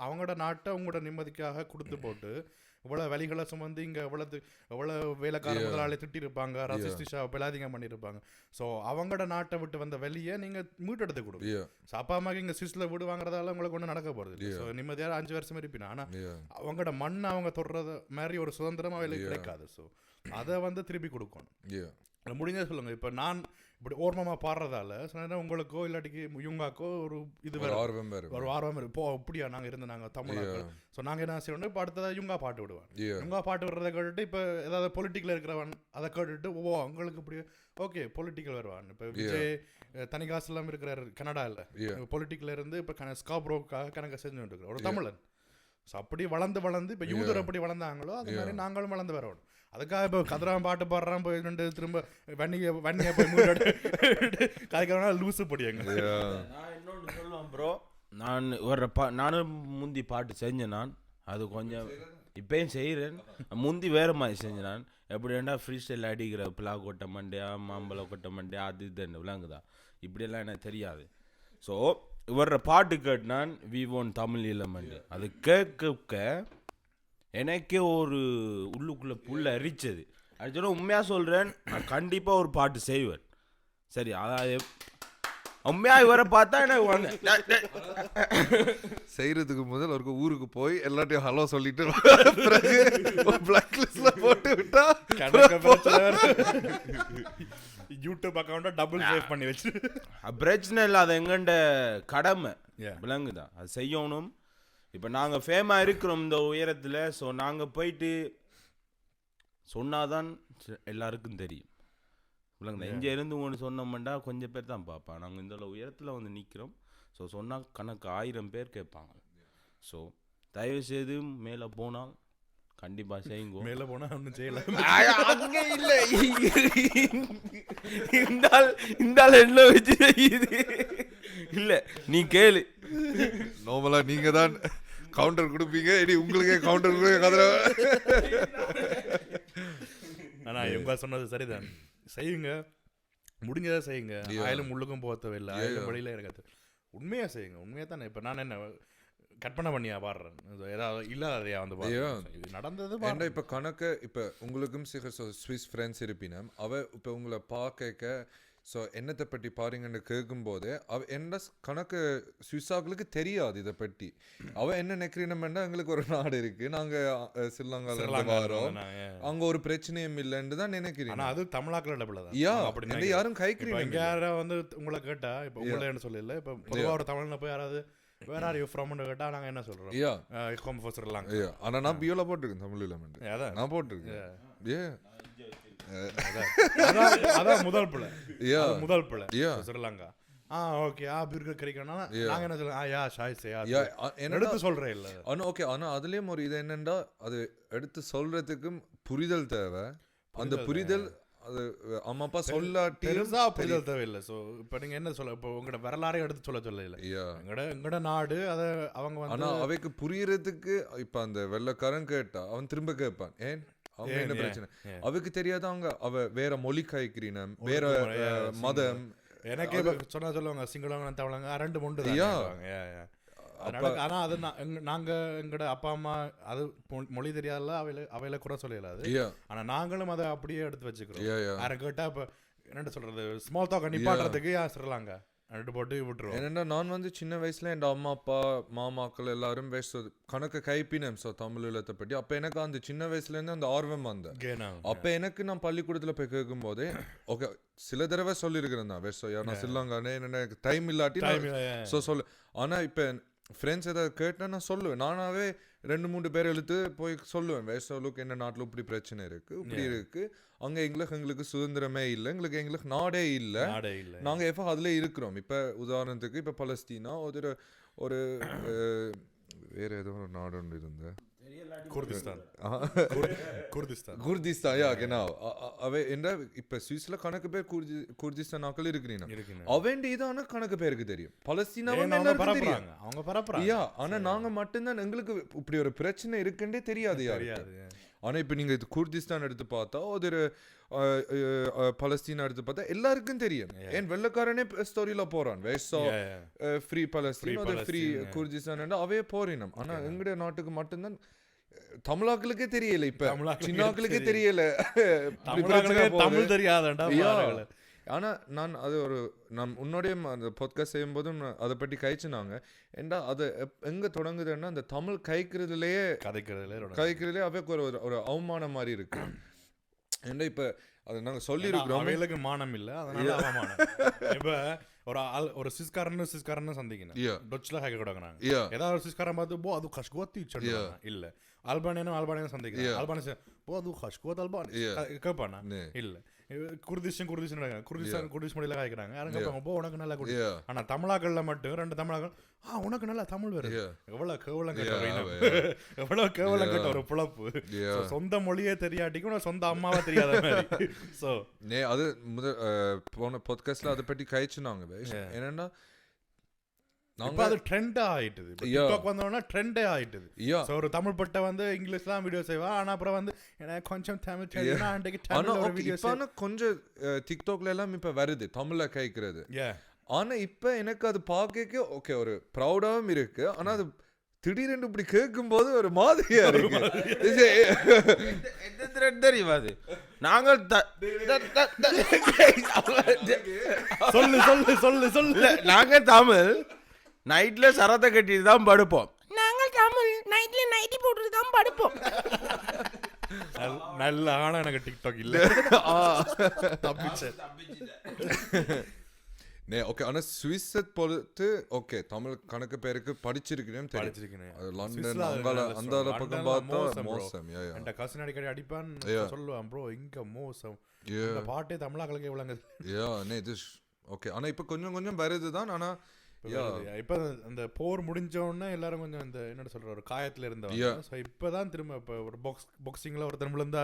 அவங்களோட நாட்டை உங்களோட நிம்மதிக்காக கொடுத்து போட்டு இவ்வளோ வழிகளை சுமந்து இங்கே எவ்வளோ வேலைக்கார முதலாளி திட்டிருப்பாங்க, ரசிஸ்டிஷா பிளாதிங்க பண்ணியிருப்பாங்க. ஸோ அவங்களோட நாட்டை விட்டு வந்த வெளியே நீங்கள் மீட்டெடுத்து கொடுங்க. ஸோ அப்பா அம்மாக்கு இங்கே சுவிஸில் வீடு வாங்குறதால உங்களுக்கு ஒன்றும் நடக்க போகிறது. ஸோ நிம்மதியாக 5 வருஷம் இருப்பினா. ஆனால் அவங்களோட மண்ணை அவங்க தொடுறது மாதிரி ஒரு சுதந்திரமாக அவங்களுக்கு கிடைக்காது. ஸோ அதை வந்து திருப்பி கொடுக்கணும். முடிஞ்ச சொல்லுங்கள். இப்போ நான் இப்படி ஓர்மமாக பாடுறதால சொன்னா உங்களுக்கோ இல்லாட்டிக்கு யுங்காக்கோ ஒரு இது ஒரு ஆர்வம் இப்போ அப்படியா நாங்கள் இருந்து நாங்கள் தமிழாக்கள். ஸோ நாங்கள் என்ன செய்யணும், இப்போ அடுத்ததாக யுங்கா பாட்டு விடுவேன். யுங்கா பாட்டு விடுறதை கேட்டுட்டு இப்போ ஏதாவது பொலிட்டிக்கல் இருக்கிறவன் அதை கேட்டுட்டு அவங்களுக்கு இப்படி ஓகே பொலிட்டிக்கல் வருவான். இப்போ விஜய் தனிகாசெல்லாம் இருக்கிறார் கனடாவில், பொலிட்டிக்கல் இருந்து இப்போ ஸ்காப்ரோக்காக கணக்கு செஞ்சுட்டு இருக்கிற ஒரு தமிழன். ஸோ அப்படி வளர்ந்து இப்போ யூதர் எப்படி வளர்ந்தாங்களோ அது மாதிரி நாங்களும் வளர்ந்து வரணும். அதுக்காக இப்போ கதிரான் பாட்டு பாடுறான் போய் திரும்ப வன்னியை போய் மூட கதைக்கிறவனா லூசு படியாங்க. நான் இன்னொன்று சொல்லுவேன் ப்ரோ, நானும் முந்தி பாட்டு செஞ்சேன். நான் அது கொஞ்சம் இப்பயும் செய்கிறேன், முந்தி வேறு மாதிரி செஞ்சேன். நான் எப்படின்னா ஃப்ரீ ஸ்டைல் அடிக்கிற பிளா கொட்டை மண்டியா மாம்பழம் கொட்டை மண்டியா அது இதுன்னு விளங்குதா, இப்படியெல்லாம் எனக்கு தெரியாது. ஸோ இவர பாட்டு கேட்டான் விவோன் தமிழ் இளமண்டு, அது கேட்க எனக்கே ஒரு உள்ளுக்குள்ளே புல்ல அரிச்சது. அடிச்சோன்னா உண்மையாக சொல்கிறேன், நான் கண்டிப்பாக ஒரு பாட்டு செய்வேன். சரி, அதாவது உண்மையாக இவரை பார்த்தா எனக்கு செய்கிறதுக்கு முதல் அவருக்கு ஊருக்கு போய் எல்லாத்தையும் ஹலோ சொல்லிட்டு பிளாக் லிஸ்ட்ல போட்டு விட்டா யூடியூப் அக்கௌண்ட்டை டபுள் சேவ் பண்ணி வச்சு பிரச்சனை இல்லை, அது எங்கண்ட கடமை விளங்குதா, அது செய்யணும். இப்போ நாங்கள் ஃபேமாக இருக்கிறோம் இந்த உயரத்தில். ஸோ நாங்கள் போயிட்டு சொன்னாதான் எல்லாருக்கும் தெரியும் விளங்குதா. இங்கே இருந்து ஒன்று சொன்னோம்டா கொஞ்சம் பேர் தான் பார்ப்பான். நாங்கள் இந்த உயரத்தில் வந்து நிற்கிறோம். ஸோ சொன்னால் கணக்கு 1000 பேர் கேட்பாங்க. ஸோ தயவுசெய்து மேலே போனால் கண்டிப்பாக செய்யுங்க. மேலே போனால் ஒன்றும் செய்யலை அங்கே இல்லை, இந்த என்ன வச்சு இது இல்லை. நீ கேளு, நார்மலா நீங்க தான் கவுண்டர் கொடுப்பீங்க, இனி உங்களுக்கே கவுண்டர் கொடுக்க. ஆனா இவங்க சொன்னது சரிதான், செய்யுங்க, முடிஞ்சதை செய்யுங்க. ஆயிலும் உள்ளுக்கும் போக தேவையில்லை, ஆயிலும் வழியில இருக்காது. உண்மையா செய்யுங்க, உண்மையா தானே. இப்போ நான் என்ன கற்பனை பண்ணியா பாடுறேன், ஏதாவது இல்லாதையா வந்து நடந்தது. இப்போ கணக்கு இப்போ உங்களுக்கும் ஸ்விஸ் ஃப்ரெண்ட்ஸ் இருப்பினும் அவ இப்போ உங்களை பார்க்க ஸோ என்னத்தை பற்றி பாருங்கன்னு கேட்கும்போது என்ன கணக்கு சுவிஸாக்களுக்கு தெரியாது இதை பற்றி. அவன் என்ன நினைக்கிறீங்கன்னா எங்களுக்கு ஒரு நாடு இருக்கு, நாங்கள் ஸ்ரீலங்கால வரோம், அங்கே ஒரு பிரச்சனையும் இல்லைன்னு தான் நினைக்கிறேன். ஆனால் அது தமிழாக்கள் டபுள் அப்படி யாரும் கைக்கிறீங்க. யாரும் வந்து உங்களை கேட்டா இப்போ உங்களை என்ன சொல்லல, இப்போ பொதுவாக ஒரு தமிழ்ல போய் யாராவது வேற ஆர் யூ ஃப்ரம்னு கேட்டால் நாங்கள் என்ன சொல்கிறோம், ஹோம் ஃபோர் ஸ்ரீலங்கா. ஆனால் நான் பியோல போட்டிருக்கேன் தமிழ் இல்லாமல், நான் போட்டிருக்கேன். அதான் முதல் பிள்ளை. Yeah. முதல் பிள்ளை Yeah. ஸ்ரீலங்கா. ஓகே பர்கர் கிடைக்கணும். Yeah. நாங்க என்ன சொல்லுவோம், யா ஷாய்ஸே என்னடா எடுத்து சொல்றேன் இல்ல. ஓகே, ஆனால் அதுலேயும் ஒரு இது என்னென்னா, அது எடுத்து சொல்கிறதுக்கும் புரிதல் தேவை. அந்த புரிதல் அது அம்மா அப்பா சொல்லாட்டி பெருசா புரிதல் தேவையில்லை. ஸோ இப்போ நீங்கள் என்ன சொல்ல, இப்போ உங்களோட வரலாறையும் எடுத்து சொல்ல இல்லை. எங்களோட நாடு அதை அவங்க வந்து, ஆனால் அவைக்கு புரியறதுக்கு இப்போ அந்த வெள்ளைக்காரன் கேட்டா அவன் திரும்ப கேட்பான், ஏன் அவங்க என்ன பிரச்சனை அவைக்கு தெரியாத, அவங்க அவ வேற மொழி காய்க்கிறீன, வேற மதம். எனக்கே சொன்னா சொல்லுவாங்க சிங்களவங்க தமிழங்க ரெண்டு முண்டு. ஆனா அது நாங்க எங்கட அப்பா அம்மா அது மொழி தெரியாதுல, அவையில குறை சொல்லலாது. ஆனா நாங்களும் அதை அப்படியே எடுத்து வச்சுக்கிறோம். யாரை கேட்டா இப்ப என்ன சொல்றது, ஸ்மால் டாக் நிப்பாட்டுறதுக்கு ஸ்ரீலங்கா ரெண்டு போட்டு விட்டுருவோம். என்னென்னா நான் வந்து சின்ன வயசுல என் அம்மா அப்பா மாமாக்கள் எல்லாரும் கணக்கு கைப்பினேன் தமிழ் எழுத்தை பற்றி. அப்போ எனக்கு அந்த சின்ன வயசுலேருந்து அந்த ஆர்வம் வந்தேன். அப்போ எனக்கு நான் பள்ளிக்கூடத்தில் போய் கேட்கும் போதே ஓகே சில தடவை சொல்லியிருக்கிறேன் தான் வேஸ்ட் நான் சில்லாங்கானே எனக்கு டைம் இல்லாட்டி சொல்லு. ஆனால் இப்போ ஃப்ரெண்ட்ஸ் ஏதாவது கேட்டால் நான் சொல்லுவேன், நானாவே 2-3 பேர் எழுத்து போய் சொல்லுவேன், வேஸ்டோலுக்கு என்ன நாட்டில் இப்படி பிரச்சனை இருக்குது, இப்படி இருக்குது, அங்கே எங்களுக்கு சுதந்திரமே இல்லை, எங்களுக்கு நாடே இல்லை, நாங்கள் எப்போ அதில் இருக்கிறோம். இப்போ உதாரணத்துக்கு இப்போ பலஸ்தீனா ஒரு வேறு ஏதோ ஒரு நாடு ஒன்று இருந்தேன், குர்திஸ்தான். யா genau. அவை என்ன இப்போ சுவிஸ்ல கணக்கு பேர் குர்திஸ்தான் ஆக்கள் இருக்கிறீங்க, அவன் இதான கணக்கு பேருக்கு தெரியும், பலஸ்தீனாவும் எல்லாருக்கும் தெரியும், அவங்க பரப்புறாங்க. ஆனா நாங்க மட்டும்தான் எங்களுக்கு இப்படி ஒரு பிரச்சனை இருக்குன்னே தெரியாது யாருக்கு. ஆனா இப்ப நீங்க இது குர்திஸ்தான் எடுத்து பார்த்தா, ஒரு பலஸ்தீனா எடுத்து பார்த்தா எல்லாருக்கும் தெரியும். ஏன் வெள்ளக்காரனே ஸ்டோரியில போறான், ஃப்ரீ பலஸ்தீன், ஃப்ரீ குர்திஸ்தான் அவையே போறினம். ஆனா எங்களுடைய நாட்டுக்கு மட்டும்தான், தமிழாக்களுக்கே தெரியல, இப்ப சின்னாக்களுக்கே தெரியல, தமிழ் தெரியாதா. ஆனா நான் அது நான் உன்னோடைய அந்த பாட்காஸ்ட் செய்யும் போதும் அதை பற்றி கழிச்சுனாங்க. ஏண்டா அது எங்க தொடங்குதுன்னா, அந்த தமிழ் கதைக்கிறதுலே அவைக்கு ஒரு அவமானம் மாதிரி இருக்கு. ஏண்டா இப்ப அது நாங்க சொல்லியிருக்கிறோம், அவைகளுக்கு மானம் இல்லை, அதனால அவமானம். இப்ப ஒரு சிஸ்காரன்னு சந்திக்கணும், டொச்ல கேட்க கொடுக்குறாங்க, ஏதாவது ஒரு சிஸ்காரன் பார்த்து அது கஷ்கோத்தி இல்ல, அல்பானியனும் சந்திக்கிறேன், அல்பானிய அது கஷ்கோத் அல்பானி கேட்பானா இல்ல, குர்திஷ் மொழியில காய்க்கிறாங்க, யாரும் உனக்கு நல்லா குடி. ஆனா தமிழாக்கள்ல மட்டும் 2 தமிழாக்கள் உனக்கு நல்லா தமிழ் வருது. எவ்வளவு கேவலம் கேட்ட ஒரு பிழப்பு. சொந்த மொழியே தெரியாட்டிக்கும் சொந்த அம்மாவை தெரியாத மாதிரி. சோ அது போன பாட்காஸ்ட்ல அதை பற்றி கழிச்சுனாங்க. என்னன்னா அது ட்ரெண்டா ஆயிட்டுது, டிக்டாக் வந்தோம்னா ட்ரெண்டே ஆயிட்டுது. சோ ஒரு தமிழ் பட்ட வந்து இங்கிலீஷ்லாம் வீடியோ செய்வா, ஆனா அப்புறம் வந்து எனக்கு கொஞ்சம் தமிழ் தெரியும்னா கொஞ்சம் டிக்டாக்ல எல்லாம் இப்ப வருது தமிழ்ல கேட்கறது. ஆனா இப்ப எனக்கு அது பார்க்க ஓகே ஒரு ப்ரௌடாவும் இருக்கு, ஆனா அது திடீரென்று இப்படி கேட்கும் போது ஒரு மாதிரியா இருக்கு. தெரியுமா அது நாங்கள் சொல்லு நாங்க தமிழ் நைட்ல சரத்தை கட்டிட்டு தான் படுப்போம், நாங்கள் தமிழ் நைட்ல நைட்டி போட்டுட்டு தான் படுப்போம். நல்ல ஆனா எனக்கு டிக்டாக் இல்ல. ஓகே ஆனா சுவிஸை பொறுத்து ஓகே தமிழ் கணக்கு பேருக்கு படிச்சிருக்கிறேன், லண்டன் அந்த பக்கம் பார்த்தா மோசம். என் கசின் அடிக்கடி அடிப்பான் சொல்லுவான், ப்ரோ இங்க மோசம், பாட்டே தமிழாக்களுக்கு எவ்வளவு. ஓகே ஆனா இப்ப கொஞ்சம் வருதுதான். ஆனா இப்ப இந்த போர் முடிஞ்ச உடனே எல்லாரும் கொஞ்சம் இந்த என்ன சொல்ற ஒரு காயத்துல இருந்தவங்க. இப்பதான் திரும்ப இப்ப ஒரு பாக்ஸிங்ல ஒருத்தர் விழுந்தா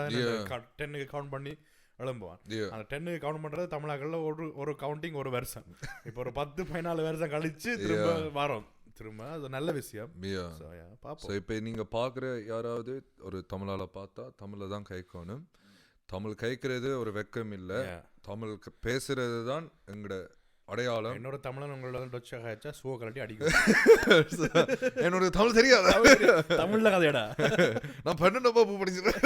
10க்கு கவுண்ட் பண்ணி எழும்புவான். அந்த 10க்கு கவுண்ட் பண்றது தமிழாக்கள்ல ஒரு கவுண்டிங் ஒரு வருஷம். இப்ப ஒரு 10-14 வருஷம் கழிச்சு திரும்ப வரோம், திரும்ப அது நல்ல விஷயம். இப்ப நீங்க பாக்குற யாராவது ஒரு தமிழால பார்த்தா தமிழ்ல தான் கைக்கணும். தமிழ் கைக்கிறது ஒரு வெக்கம் இல்ல, தமிழ் பேசுறது தான் எங்கட அடையாளம். என்னோட தமிழன் உங்களோட டொச்சாக சூ கலட்டி அடிக்கும். என்னோட தமிழ் தெரியாது, தமிழ்ல கதையடா. நான் 12 வகுப்பு படிச்சிருக்கேன்,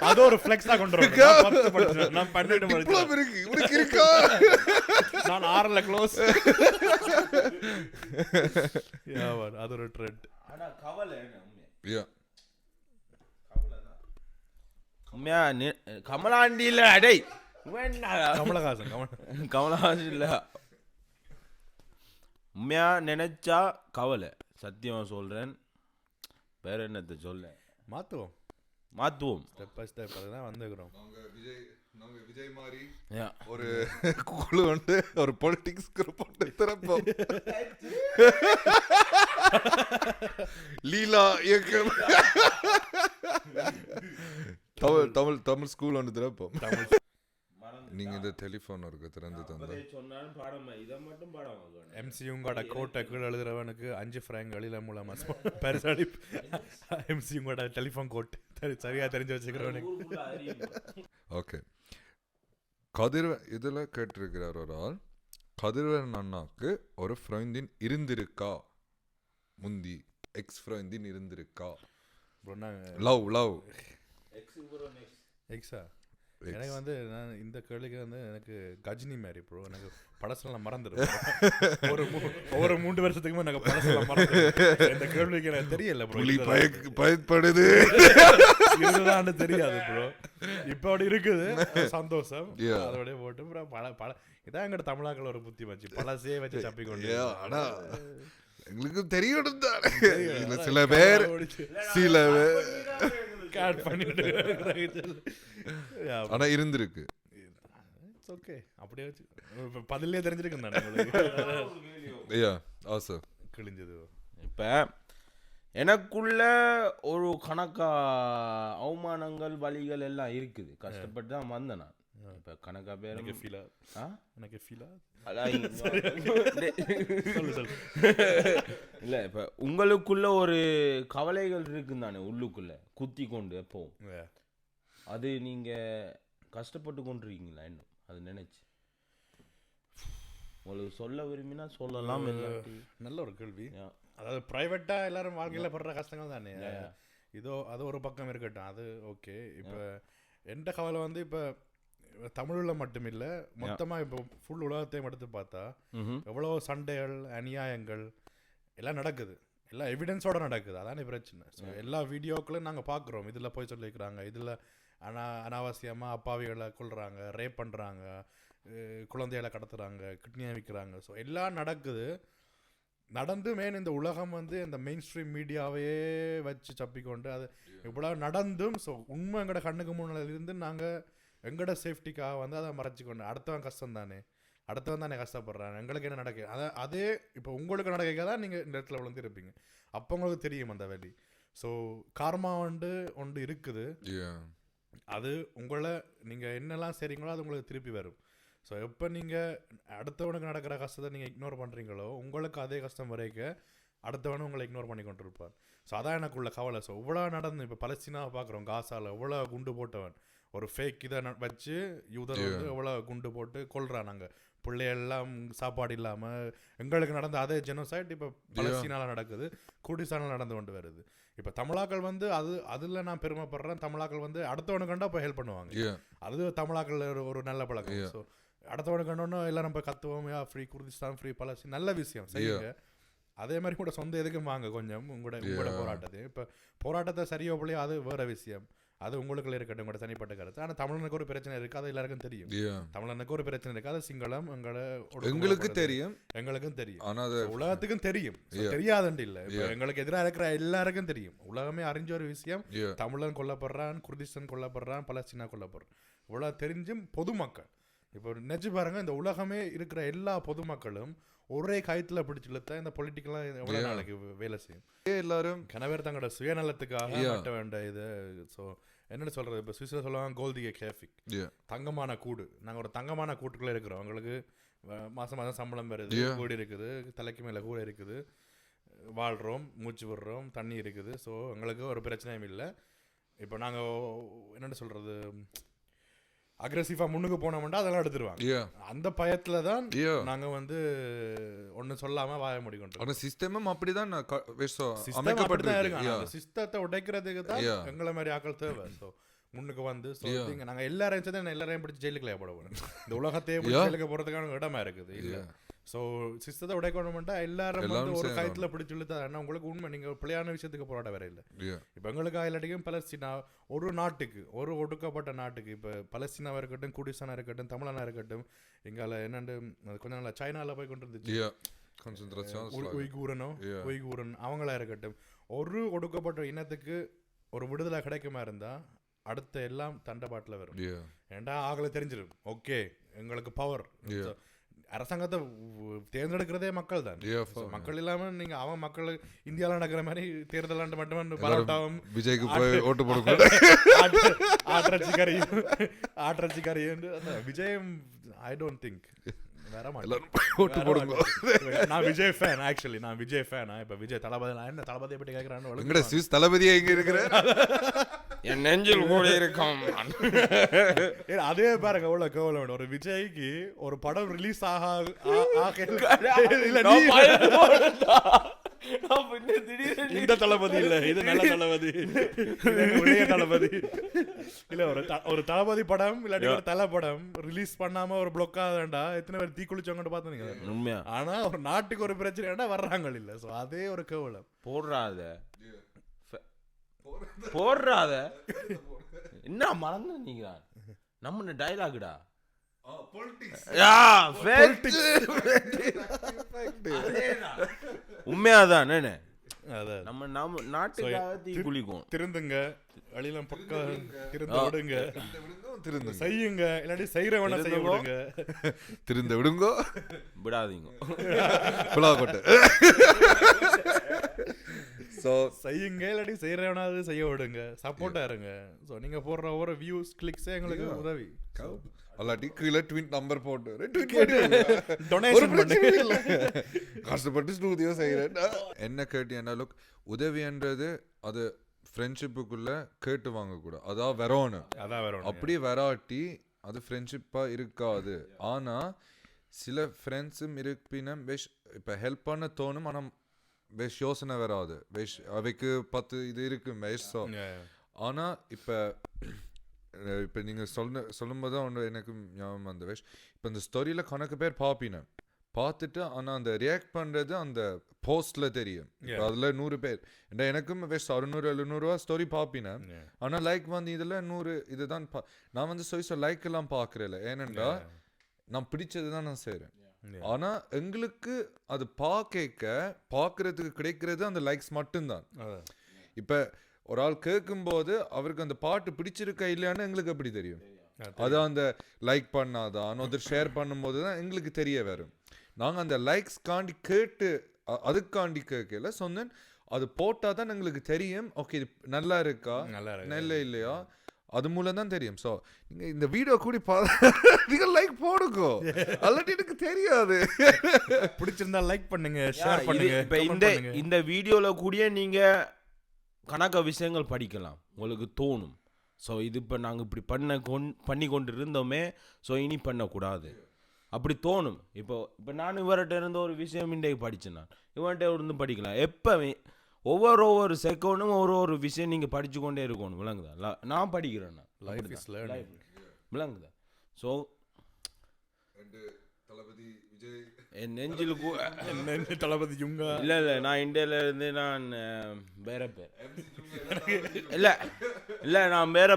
அது ஒரு ஃப்ளெக்ஸா கொண்டு வரேன். நான் 12 டிப்ளோமா இருக்கு, உங்களுக்கு இருக்கா? நான் 6ல க்ளோஸ். அது ஒரு ட்ரெண்ட். ஆனா கவலை உண்மையா கமலாண்டியில அடை கமலஹாசன் இல்ல, உண்மையா நினைச்சா கவலை, சத்தியமா சொல்றேன். வேற என்னத்த சொல்ல, மாத்துவோம் மாற்றுவோம். ஸ்டெப் பை ஸ்டெப் அதுதான் வந்துக்கிறோம். நாங்க விஜய் மாதிரி யா ஒரு குழு வந்து ஒரு பொலிட்டிக்ஸ் குரூப் ஒன்று திறப்போம். லீலா இயக்கம் தமிழ் ஸ்கூல் ஒன்று திறப்போம். நீங்க இந்த டெலிஃபோன் இருக்கு திறந்து தந்தா சொன்னாலும் பாடம் இதை மட்டும் பாடம் MC உங்களோட கோட்டை கீழே எழுதுறவனுக்கு 5 ஃப்ராங்க் வெளியில மூலமா பரிசாடி. MC உங்களோட டெலிஃபோன் கோட் சரியா தெரிஞ்சு வச்சுக்கிறவனுக்கு. ஓகே, கதிர்வன் இதில் கேட்டிருக்கிறார் ஒரு ஆள், கதிர்வன் அண்ணாக்கு ஒரு ஃப்ரெண்டின் இருந்திருக்கா, முந்தி எக்ஸ் ஃப்ரெண்டின் இருந்திருக்கா? லவ் லவ் எக்ஸா? எனக்கு வந்து நான் இந்த கேள்விக்கு வந்து எனக்கு கஜினி மாதிரி ப்ரோ. எனக்கு பழசெல்லாம் மறந்துடும். ஒவ்வொரு 3 வருஷத்துக்குமே எனக்கு பழசெல்லாம் மறந்துடும். இந்த கேள்விக்கு எனக்கு தெரியல ப்ரோ. பயப்படுது இதுதான் தெரியாது ப்ரோ. இப்போ அப்படி இருக்குது, சந்தோஷம். அதோடய போட்டு ப்ரோ பல இதான் எங்கட தமிழாக்கள் ஒரு புத்தி வச்சு பழசே வச்சு தப்பிக்கொண்டு. ஆனா எங்களுக்கு தெரியணும் தான் சில பேர் பண்ணிட்டு ஆனா இருந்திருக்கு. ஓகே, அப்படியே வச்சு பதிலே தெரிஞ்சிருக்கு கிழிஞ்சது. இப்போ எனக்குள்ள ஒரு கணக்கா அவமானங்கள் வலிகள் எல்லாம் இருக்குது. கஷ்டப்பட்டு தான் வந்தேன் நான். இப்போ கணக்கா பேர் எனக்கு ஃபீலா இல்லை. இப்போ உங்களுக்குள்ள ஒரு கவலைகள் இருக்குன்னு தானே உள்ளுக்குள்ள குத்தி கொண்டு எப்பவும். அது நீங்க கஷ்டப்பட்டு கொண்டிருக்கீங்களா இன்னும் அது நினைச்சு? உங்களுக்கு சொல்ல விரும்பினா சொல்லலாம். நல்ல ஒரு கேள்வி. அதாவது பிரைவேட்டா எல்லாரும் வாழ்க்கையில படுற கஷ்டங்கள் தானே, இதோ அது ஒரு பக்கம் இருக்கட்டும், அது ஓகே. இப்போ எந்த கவலை வந்து இப்போ தமிழில் மட்டும் இல்லை, மொத்தமாக இப்போ ஃபுல் உலகத்தையும் எடுத்து பார்த்தா எவ்வளோ சண்டைகள் அநியாயங்கள் எல்லாம் நடக்குது. எல்லாம் எவிடன்ஸோட நடக்குது. அதானே பிரச்சனை. ஸோ எல்லா வீடியோக்களையும் நாங்கள் பார்க்குறோம். இதில் போய் சொல்லிக்கிறாங்க, இதில் அனாவசியமாக அப்பாவிகளை கொள்கிறாங்க, ரேப் பண்ணுறாங்க, குழந்தைகளை கடத்துறாங்க, கிட்னியை விற்கிறாங்க. ஸோ எல்லாம் நடக்குது. நடந்து மெயின் இந்த உலகம் வந்து இந்த மெயின் ஸ்ட்ரீம் மீடியாவையே வச்சு சப்பிக்கொண்டு அது இவ்வளோ நடந்தும் ஸோ உண்மை எங்களோட கண்ணுக்கு முன்னால் இருந்து நாங்கள் எங்களோட சேஃப்டிக்காக வந்து அதை மறைச்சிக்கொண்டு அடுத்தவன் கஷ்டம் தானே, அடுத்தவன் தானே கஷ்டப்படுறான், எங்களுக்கு என்ன நடக்குது அதே இப்போ உங்களுக்கு நடக்க தான் நீங்கள் இந்த இடத்துல விழுந்து இருப்பீங்க. அப்போ உங்களுக்கு தெரியும் அந்த வழி. ஸோ கார்மா ஒன்று இருக்குது. அது உங்களை நீங்கள் என்னெல்லாம் செய்கிறீங்களோ அது உங்களுக்கு திருப்பி வரும். ஸோ எப்போ நீங்கள் அடுத்தவனுக்கு நடக்கிற கஷ்டத்தை நீங்கள் இக்னோர் பண்ணுறீங்களோ உங்களுக்கு அதே கஷ்டம் வரைக்க அடுத்தவனும் உங்களை இக்னோர் பண்ணி கொண்டு இருப்பார். ஸோ அதான் எனக்குள்ள கவலை. ஸோ இவ்வளோ நடந்து இப்போ பலஸ்தீனாவை பார்க்குறோம், காசாவில் எவ்வளோ குண்டு போட்டவன் ஒரு ஃபேக் இதை வச்சு யூதர் வந்து எவ்வளோ குண்டு போட்டு கொள்றான். நாங்கள் பிள்ளையெல்லாம் சாப்பாடு இல்லாமல் எங்களுக்கு நடந்த அதே ஜெனோசைட் இப்போ பலஸ்தீனாவில் நடக்குது, குர்டிஸ்தானில் நடந்து கொண்டு வருது. இப்போ தமிழாக்கள் வந்து அதில் நான் பெருமைப்படுறேன். தமிழாக்கள் வந்து அடுத்தவனுக்கு கண்டா போய் ஹெல்ப் பண்ணுவாங்க. அது தமிழாக்கள் ஒரு நல்ல பழக்கம். ஸோ அடுத்தவனுக்கு கண்டோன்னா எல்லாரும் போய் கத்துவோம், ஃப்ரீ குர்திஸ்தான், ஃப்ரீ பலஸ்தீன், நல்ல விஷயம் செய்யுங்க. அதே மாதிரி கூட சொந்த எதுக்கும் வாங்க கொஞ்சம் உங்களோட போராட்டத்தை. இப்போ போராட்டத்தை சரியோ பிள்ளையோ அது வேற விஷயம், அது உங்களுக்குள்ள இருக்கட்டும், உங்களோட தனிப்பட்ட கருத்து. ஆனால் தமிழனுக்கு ஒரு பிரச்சனை இருக்குது, அது எல்லாருக்கும் தெரியும். தமிழனுக்கு ஒரு பிரச்சனை இருக்குது, அது சிங்களம் எங்களுக்கும் தெரியும். ஆனால் உலகத்துக்கும் தெரியும், தெரியாதுன்னு இல்லை. இப்போ எங்களுக்கு எதிராக இருக்கிற எல்லாருக்கும் தெரியும். உலகமே அறிஞ்ச ஒரு விஷயம், தமிழன் கொல்லப்படுறான், குர்திஸ்தான் கொல்லப்படுறான், பலஸ்தீனா கொல்லப்படுறான். இவ்வளோ தெரிஞ்சும் பொதுமக்கள் இப்போ நெஞ்சு பாருங்க, இந்த உலகமே இருக்கிற எல்லா பொதுமக்களும் ஒரே கயத்தில் பிடிச்சி இழுத்தா இந்த பொலிட்டிக்கெல்லாம் எவ்வளோ நாளைக்கு வேலை செய்யும்? எல்லாரும் கனவேர் தங்களோட சுயநலத்துக்காக மாட்ட வேண்டிய இது. ஸோ என்னென்னு சொல்கிறது, இப்போ சுவிஸில் சொல்லுவாங்க கோல்திகை கேஃபிக், தங்கமான கூடு. நாங்கள் ஒரு தங்கமான கூட்டுக்குள்ளே இருக்கிறோம். எங்களுக்கு மாதம் மாதம் சம்பளம் வருது, கூடு இருக்குது, தலைக்கு மேலே கூட இருக்குது, வாழ்கிறோம், மூச்சு விடுறோம், தண்ணி இருக்குது. ஸோ எங்களுக்கு ஒரு பிரச்சனையும் இல்லை. இப்போ நாங்கள் என்னென்னு சொல்கிறது, அக்ரெசிவா முன்னுக்கு போனோம்னா அதெல்லாம் எடுத்துருவாங்க. அந்த பயத்துல தான் நாங்க வந்து ஒண்ணு சொல்லாம வாய முடிக்கணும். சிஸ்டமும் அப்படிதான் சிஸ்டத்தை உடைக்கிறதுக்கு தான் எங்களை மாதிரி ஆக்கள் தேவை. ஸோ முன்னுக்கு வந்து நாங்க எல்லாரையும் சேர்ந்து எல்லாரையும் பிடிச்சி ஜெயிலுக்குள்ளே போடுவோம். இந்த உலகத்தையே ஜெயிலுக்கு போறதுக்கான இடமா இருக்குது இல்ல. ஸோ சிஸ்டத்தை உடைக்கணும்ட்டா எல்லாரும் வந்து ஒரு கயத்துல பிடிச்சி இழுத்தா உங்களுக்கு உண்மை, நீங்க பிள்ளையான விஷயத்துக்கு போராட வேற இல்லை. இப்போ எங்களுக்கு இல்லாட்டிக்கும் பலஸ்தீனா ஒரு நாட்டுக்கு, ஒரு ஒடுக்கப்பட்ட நாட்டுக்கு, இப்போ பலஸ்தீனாவா இருக்கட்டும், குர்திஸ்தானா இருக்கட்டும், தமிழனா இருக்கட்டும், எங்கால என்னண்டு கொஞ்ச நாள் சைனால போய் கொண்டு இருந்துச்சு உய்கூரன் அவங்களா இருக்கட்டும், ஒரு ஒடுக்கப்பட்ட இனத்துக்கு ஒரு விடுதலை கிடைக்குமா இருந்தா அடுத்த எல்லாம் தண்டபாட்டில் வரும். ஏன்டா ஆகலை தெரிஞ்சிடும். ஓகே எங்களுக்கு பவர். அரசாங்கத்தை தேர்ந்தெடுக்கிறதே மக்கள் தான். மக்கள் இல்லாம நீங்க அவன் மக்கள் இந்தியாவில் நடக்கிற மாதிரி தேர்தல் மட்டும் பரோட்டாவும் விஜய்க்கு போய் ஓட்டு போடுங்க ஆட்டிறச்சி கறியும் விஜயம் ஐ டோன்ட் திங்க் வர மாட்டேன். ஓட்டு போடுங்க. நான் விஜய் ஃபேன். ஆக்சுவலி நான் விஜய் ஃபேன். இப்ப விஜய் தளபதி என்ன தளபதியை பற்றி கேட்கிறான்னு சுவிஸ் தளபதியா எங்க இருக்கிற என் நெஞ்சில் கூட இருக்கும். அதே பாருங்க எவ்வளவு கேவலம். ஒரு விஜய்க்கு ஒரு படம் ரிலீஸ் இந்த தளபதி இல்ல, இது நல்ல தளபதி, உடைய தளபதி இல்ல. ஒரு தளபதி படம் இல்லாட்டி ஒரு தலை படம் ரிலீஸ் பண்ணாம ஒரு பிளாக் ஆகுதுண்டா எத்தனை பேர் தீ குளிச்சவங்க பாத்தீங்க. ஆனா ஒரு நாட்டுக்கு ஒரு பிரச்சனை வர்றாங்க இல்ல. சோ அதே ஒரு கேவலம். போடுறாத என்ன மறந்து நீங்க நம்ம டைலாக்டா உண்மையாதான் நம்ம நாட்டுக்காக தீ குளிக்கும். திருந்துங்க, அழிலம் பக்கம் திருந்து விடுங்க, திருந்து செய்யுங்க, இல்லாட்டி செய்யறவன செய்ய விடுங்க, திருந்து விடுங்க, விடாதீங்க. ஸோ செய்யுங்க, இல்லாட்டி செய்யறவனாவது செய்ய விடுங்க, சப்போர்ட்டா இருங்க. ஸோ நீங்க போடுற ஒவ்வொரு வியூஸ் கிளிக்ஸே எங்களுக்கு உதவி. அல்லாட்டி கீழே ட்வீட் நம்பர் போட்டு டொனேஷன் பண்ணுங்க. கஷ்டப்பட்டு ஸ்டூடியோ செய்யறேன். என்ன கேட்டீங்கன்னா லுக், உதவின்றது அது ஃப்ரெண்ட்ஷிப்புக்குள்ள கேட்டு வாங்கக்கூடாது. அதான் வரணும். அப்படி வராட்டி அது ஃப்ரெண்ட்ஷிப்பா இருக்காது. ஆனா சில ஃப்ரெண்ட்ஸும் இருப்பினும் இப்போ ஹெல்ப் பண்ண தோணும். ஆனால் வெஷ் யோசனை வராது. வெஷ் அவைக்கு 10 இது இருக்கு வெஷ். ஸோ ஆனால் இப்போ நீங்கள் சொல்லும்போது தான் ஒன்று எனக்கு ஞாபகம் வந்த வெஷ். இப்போ இந்த ஸ்டோரியில் கணக்கு பேர் பார்ப்பினேன், பார்த்துட்டு ஆனால் அந்த ரியாக்ட் பண்ணுறது அந்த போஸ்டில் தெரியும். இப்போ அதில் 100 பேர் ஏன்னா எனக்கும் வெஷ் 600-700 ஸ்டோரி பார்ப்பினேன். ஆனால் லைக் வந்து இதில் 100 இதுதான் நான் வந்து சொய்ஸோ லைக் எல்லாம் பார்க்குறேன். ஏனென்றா நான் பிடிச்சது தான் நான் செய்கிறேன். ஆனா எங்களுக்கு அது பார்க்கறதுக்கு கிடைக்கிறது அந்த லைக்ஸ் மட்டும்தான். இப்ப ஒரு ஆள் கேட்கும்போது அவருக்கு அந்த பாட்டு பிடிச்சிருக்கா இல்லையான்னு எங்களுக்கு எப்படி தெரியும்? அது அந்த லைக் பண்ணாதான் ஒருத்தர் ஷேர் பண்ணும்போது தான் எங்களுக்கு தெரிய வரும். நாங்கள் அந்த லைக்ஸ் காண்டி கேட்டு அதுக்காண்டி கேட்கல சொன்னேன். அது போட்டால் தான் எங்களுக்கு தெரியும். ஓகே இது நல்லா இருக்கா நல்ல இல்லையா, அது மூலம் தான் தெரியும். ஸோ நீங்க இந்த வீடியோ கூடி நீங்க லைக் போடுங்க, அல்லாட்டி எனக்கு தெரியாது. பிடிச்சிருந்தா லைக் பண்ணுங்க, ஷேர் பண்ணுங்க. இப்போ இந்த வீடியோல கூடிய நீங்க கணக்க விஷயங்கள் படிக்கலாம், உங்களுக்கு தோணும். ஸோ இது இப்போ நாங்கள் இப்படி பண்ணி கொண்டு இருந்தோமே, ஸோ இனி பண்ணக்கூடாது அப்படி தோணும். இப்போ நான் இவர்கிட்ட இருந்த ஒரு விஷயம் இன்றைக்கு படித்தேன். நான் இவர்கிட்ட இருந்து படிக்கலாம். எப்போவே ஒவ்வொரு செகண்டும் ஒரு விஷயம் நீங்கள் படித்து கொண்டே இருக்கணும். விளங்குதா? நான் படிக்கிறேன், விளங்குதா? ஸோ என் நெஞ்சில் தளபதி இல்லை நான் இந்தியாவில் இருந்து நான் வேற பேர் இல்லை நான் வேற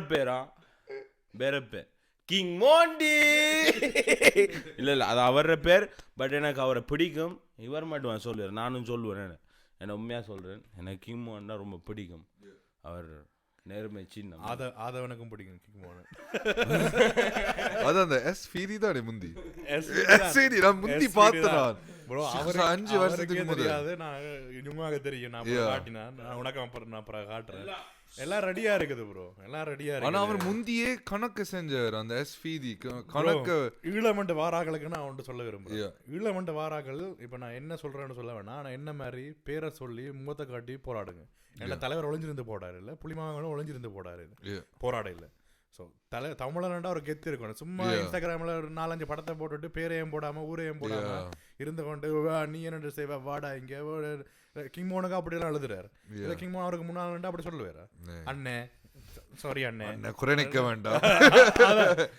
பேர் கிங் மோண்டி இல்லை அது அவர பேர். பட் எனக்கு அவரை பிடிக்கும். இவர் மட்டும் சொல்லுவார், நானும் சொல்லுவேன். என்ன உண்மையாக சொல்கிறேன், எனக்கு கிங் மோகன்னா ரொம்ப பிடிக்கும். அவர் நேர்மை சின்ன ஆதவனுக்கும் பிடிக்கும் கிங் மோகன். அது அந்த எஸ்பிடி தான் முந்தி எஸ்பிடி நான் முந்தி பார்த்தேன் ப்ரோ. அவர் 5 வருஷத்துக்கு தெரியாது, நான் இவங்க தெரியும். நான் காட்டினேன், நான் உனக்கு அப்புறம் காட்டுறேன். எல்லாம் ரெடியா இருக்குது ப்ரோ, எல்லாம் ரெடியா இருக்கு. ஆனா அவர் முந்தியே கணக்கு செஞ்சார் அந்த எஸ்பிடி கணக்கு. ஈழமண்டு வாராக்களுக்கு நான் ஒன்று சொல்ல விரும்புறேன். ஈழமண்டு வாராக்கள் இப்ப நான் என்ன சொல்றேன்னு சொல்ல வேணாம். நான் என்ன மாதிரி பேரை சொல்லி முகத்தை காட்டி போராடுங்க. ஏன்னா தலைவர் ஒளிஞ்சிருந்து போடாரு இல்ல, புலிமாவங்களும் ஒளிஞ்சிருந்து போடாரு, போராட இல்லை. ஸோ தமிழன்டா ஒரு கெத்து இருக்கணும். சும்மா இன்ஸ்டாகிராமில் ஒரு 4-5 படத்தை போட்டுட்டு பேரையும் போடாமல் ஊரையும் போடாமல் இருந்து கொண்டு நீ என்ன செய்வ வாடா இங்கே கிங் மோனுக்கு அப்படியெல்லாம் எழுதுறாரு. இல்லை கிங் மோன் அவருக்கு முன்னாள் அப்படி சொல்லுவார், அண்ணே சாரி அண்ணே குறை நிற்க வேண்டாம்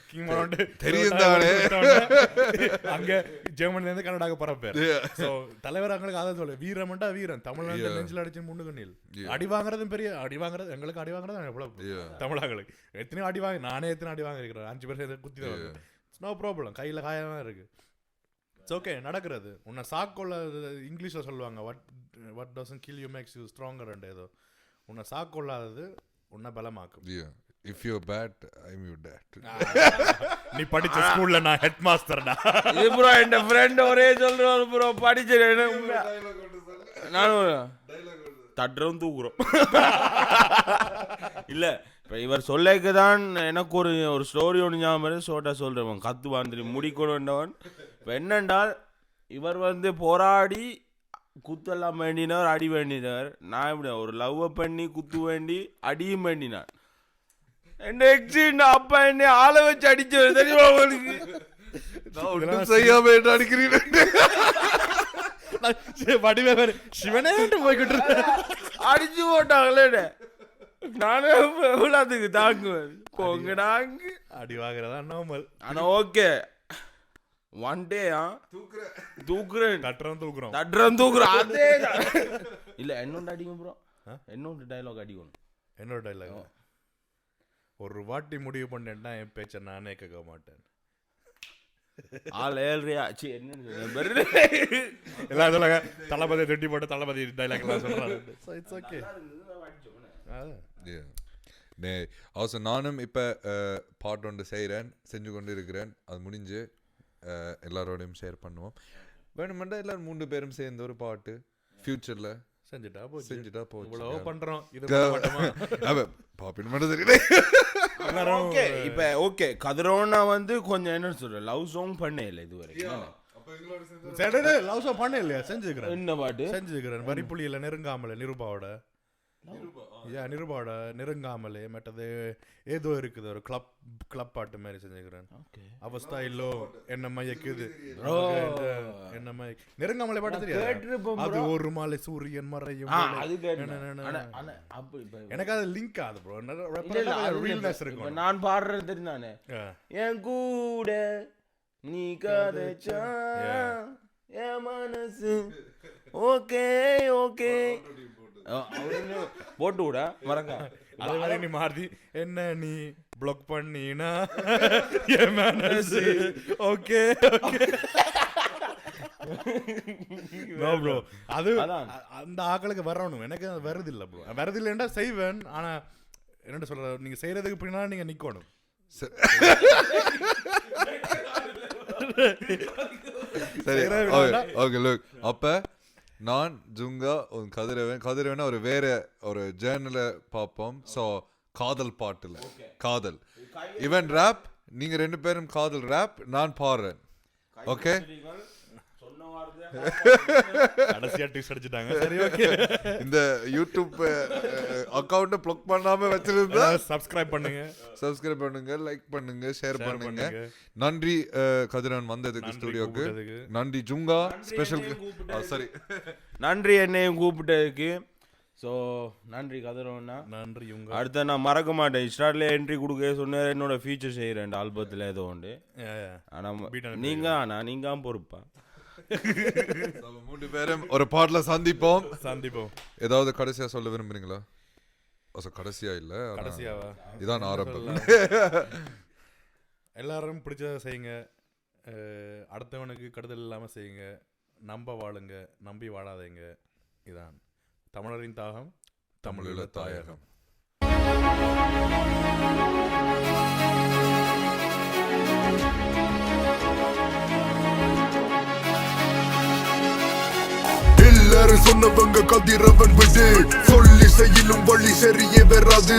கிங் மோன் தெரியுதானே அங்க ஜெர்மனில இருந்து கனடாக்கு பரப்பேர். ஸோ தலைவர் அவங்களுக்கு அதை சொல்லு, வீரமண்டா வீரன் தமிழ்நாட்டு நெஞ்சில் அடிச்சு முன்னு கண்ணில் அடி வாங்குறதும் பெரிய அடி வாங்குறது. எங்களுக்கு அடி வாங்குறது எவ்வளவு தமிழர்களுக்கு எத்தனையோ அடி வாங்கி, நானே எத்தனை அடி வாங்கிருக்கிறேன். 5 பேர் சேர்ந்து குத்தி தான், நோ ப்ராப்ளம், கையில் காயமாக இருக்கு. இட்ஸ் ஓகே, நடக்கிறது. உன்னை சாக்கொள்ள இங்கிலீஷில் சொல்லுவாங்க, what doesn't kill you makes you stronger and ஏதோ. உன்னை சாக்கொள்ளாதது உன்னை பலமாக்கும். Yeah. If you're bad, I'm your dad. நீ படிச்ச ஸ்கூல்ல நான் ஹெட் மாஸ்டர்டா. இது ப்ரோ என் ஃப்ரெண்ட் ஒரே சொல்றாரு ப்ரோ படிச்சேன் நானும் தட்டுறோம் தூக்குறோம். இல்ல இப்போ இவர் சொல்லிக்கு தான் எனக்கு ஒரு ஸ்டோரி ஒன்று ஞாபகம் சோட்டா சொல்கிறவன் கத்துவான் தெரியும் முடிக்கணுன்றவன். இப்போ என்னென்றால் இவர் வந்து போராடி குத்தெல்லாம் வேண்டினார் அடி வேண்டினார். நான் இப்படி ஒரு லவ்வை பண்ணி குத்து வேண்டி அடியும் வேண்டினான். என்ன எக்ஸிட் அப்பா என்ன ஆளை வச்சு அடிச்சு தெரியுமா அவனுக்கு செய்யாம அடிக்கிறீங்க வடிவே சிவனே போய்கிட்டு அடிச்சு போட்டாங்களே. நானே எவ்வளோத்துக்கு தாங்குவேன் போங்க நாங்க அடி வாங்குறதா நார்மல். ஆனா ஓகே ஒன் டே தூக்குறேன் தட்டுறேன் தூக்குறேன் அதே இல்ல என்னொன்று அடிக்கும் ப்ரோ என்னொன்று டைலாக் அடிக்கணும். என்னோட டைலாக் ஒரு வாட்டி முடிவு பண்ணேன்னா என் பேச்ச நானே கேட்க மாட்டேன். ஆள் ஏழ்றியா சி என்ன எல்லாம் சொல்லுங்க தளபதி ரெட்டி போட்டு தளபதி டைலாக் எல்லாம் சொல்றாரு. It's okay. அவசர நானும் இப்போ பாட்டு ஒன்று செஞ்சு கொண்டு இருக்கிறேன். அது முடிஞ்சு எல்லாரோடையும் ஷேர் பண்ணுவோம். வேணுமெண்டா எல்லாரும் 3 பேரும் சேர்ந்து ஒரு பாட்டு ஃபியூச்சரில் செஞ்சுட்டா போச்சு. இவ்வளோ பண்றோம் இது பாப்பின் மட்டும் தெரியல. ஓகே இப்போ ஓகே கதிரோனா வந்து கொஞ்சம் என்ன சொல்ற லவ் சாங் பண்ணே இல்லை இது வரைக்கும். லவ் சாங் பண்ண இல்லையா? செஞ்சுக்கிறேன். என்ன பாட்டு செஞ்சுக்கிறேன்? வரிப்புலியில நெருங்காமலே நிருபாவோட நெருங்காமலே மற்றது ஏதோ இருக்குது ஒரு கிளப் பாட்டு மாதிரி செஞ்சுக்கிறேன். அவஸ்தா இல்லோ என்ன மயக்குது என்ன நெருங்காமலே பாட்டு தெரியாது. அது ஒரு மாலை சூரியன் மறையும் எனக்கு அது லிங்க் ஆகுது ப்ரோ. ரீல்னஸ் இருக்கு. நான் பாடுறது தெரியுதானே என் கூட நீ கதைச்சா என் மனசு ஓகே ஓகே போட்டு விட மறங்க. அதே நீ மாறுதி என்ன நீ பிளாக் பண்ணினா என் மனசு ஓகே ஓகே. நோ ப்ரோ அது அந்த ஆக்களுக்கு வரணும். எனக்கு அது வருது இல்லை ப்ரோ. வருது இல்லைன்னா செய்வேன். ஆனா என்ன சொல்ற நீங்க செய்யறதுக்கு பின்னாடி நீங்க நிக்கணும். சரி ஓகே லுக் அப்ப நான் ஜுங்கா கதிரவன் ஒரு வேற ஒரு ஜேர்னலை பார்ப்போம். ஸோ காதல் பாட்டுல காதல் இவன் ரேப் நீங்க 2 பேரும் காதல் ரேப் நான் பாடுறேன். ஓகே கடைசியா டிப்ஸ் அடிச்சிட்டாங்க. சரி ஓகே. இந்த யூடியூப் அக்கவுண்ட ப்ளாக் பண்ணாம வச்சிருந்தா சப்ஸ்கிரைப் பண்ணுங்க லைக் பண்ணுங்க ஷேர் பண்ணுங்க. நன்றி கதிரவன் வந்ததுக்கு ஸ்டுடியோக்கு. நன்றி ஜுங்கா ஸ்பெஷல் சரி நன்றி என்னையும் கூப்பிட்டதுக்கு. ஸோ நன்றி கதிரவன்னா. நன்றி ஜுங்கா. அடுத்த நான் மறக்க மாட்டேன். ஸ்டார்ட்ல என்ட்ரி கொடுக்க சொன்னேன் என்னோட ஃபீச்சர் செய்கிறேன் ஆல்பத்தில் ஏதோ உண்டு. ஆனால் நீங்க பொறுப்பா 3 பேரும் ஒரு பாட்டுல சந்திப்போம். ஏதாவது கடைசியா சொல்ல விரும்புறீங்களா? கடைசியா இல்ல கடைசியாவா இதான் ஆரம்பம். எல்லாரும் பிடிச்சதை செய்யுங்க. அடுத்தவனுக்கு கெடுதல் இல்லாம செய்யுங்க. நம்ப வாழுங்க, நம்பி வாழாதீங்க. இதான் தமிழரின் தாகம், தமிழீழ தாயகம். எல்லாரும் சொன்னவங்க கதிரவன் விடு சொல்லி செய்யலும் வழி சரியே வராது.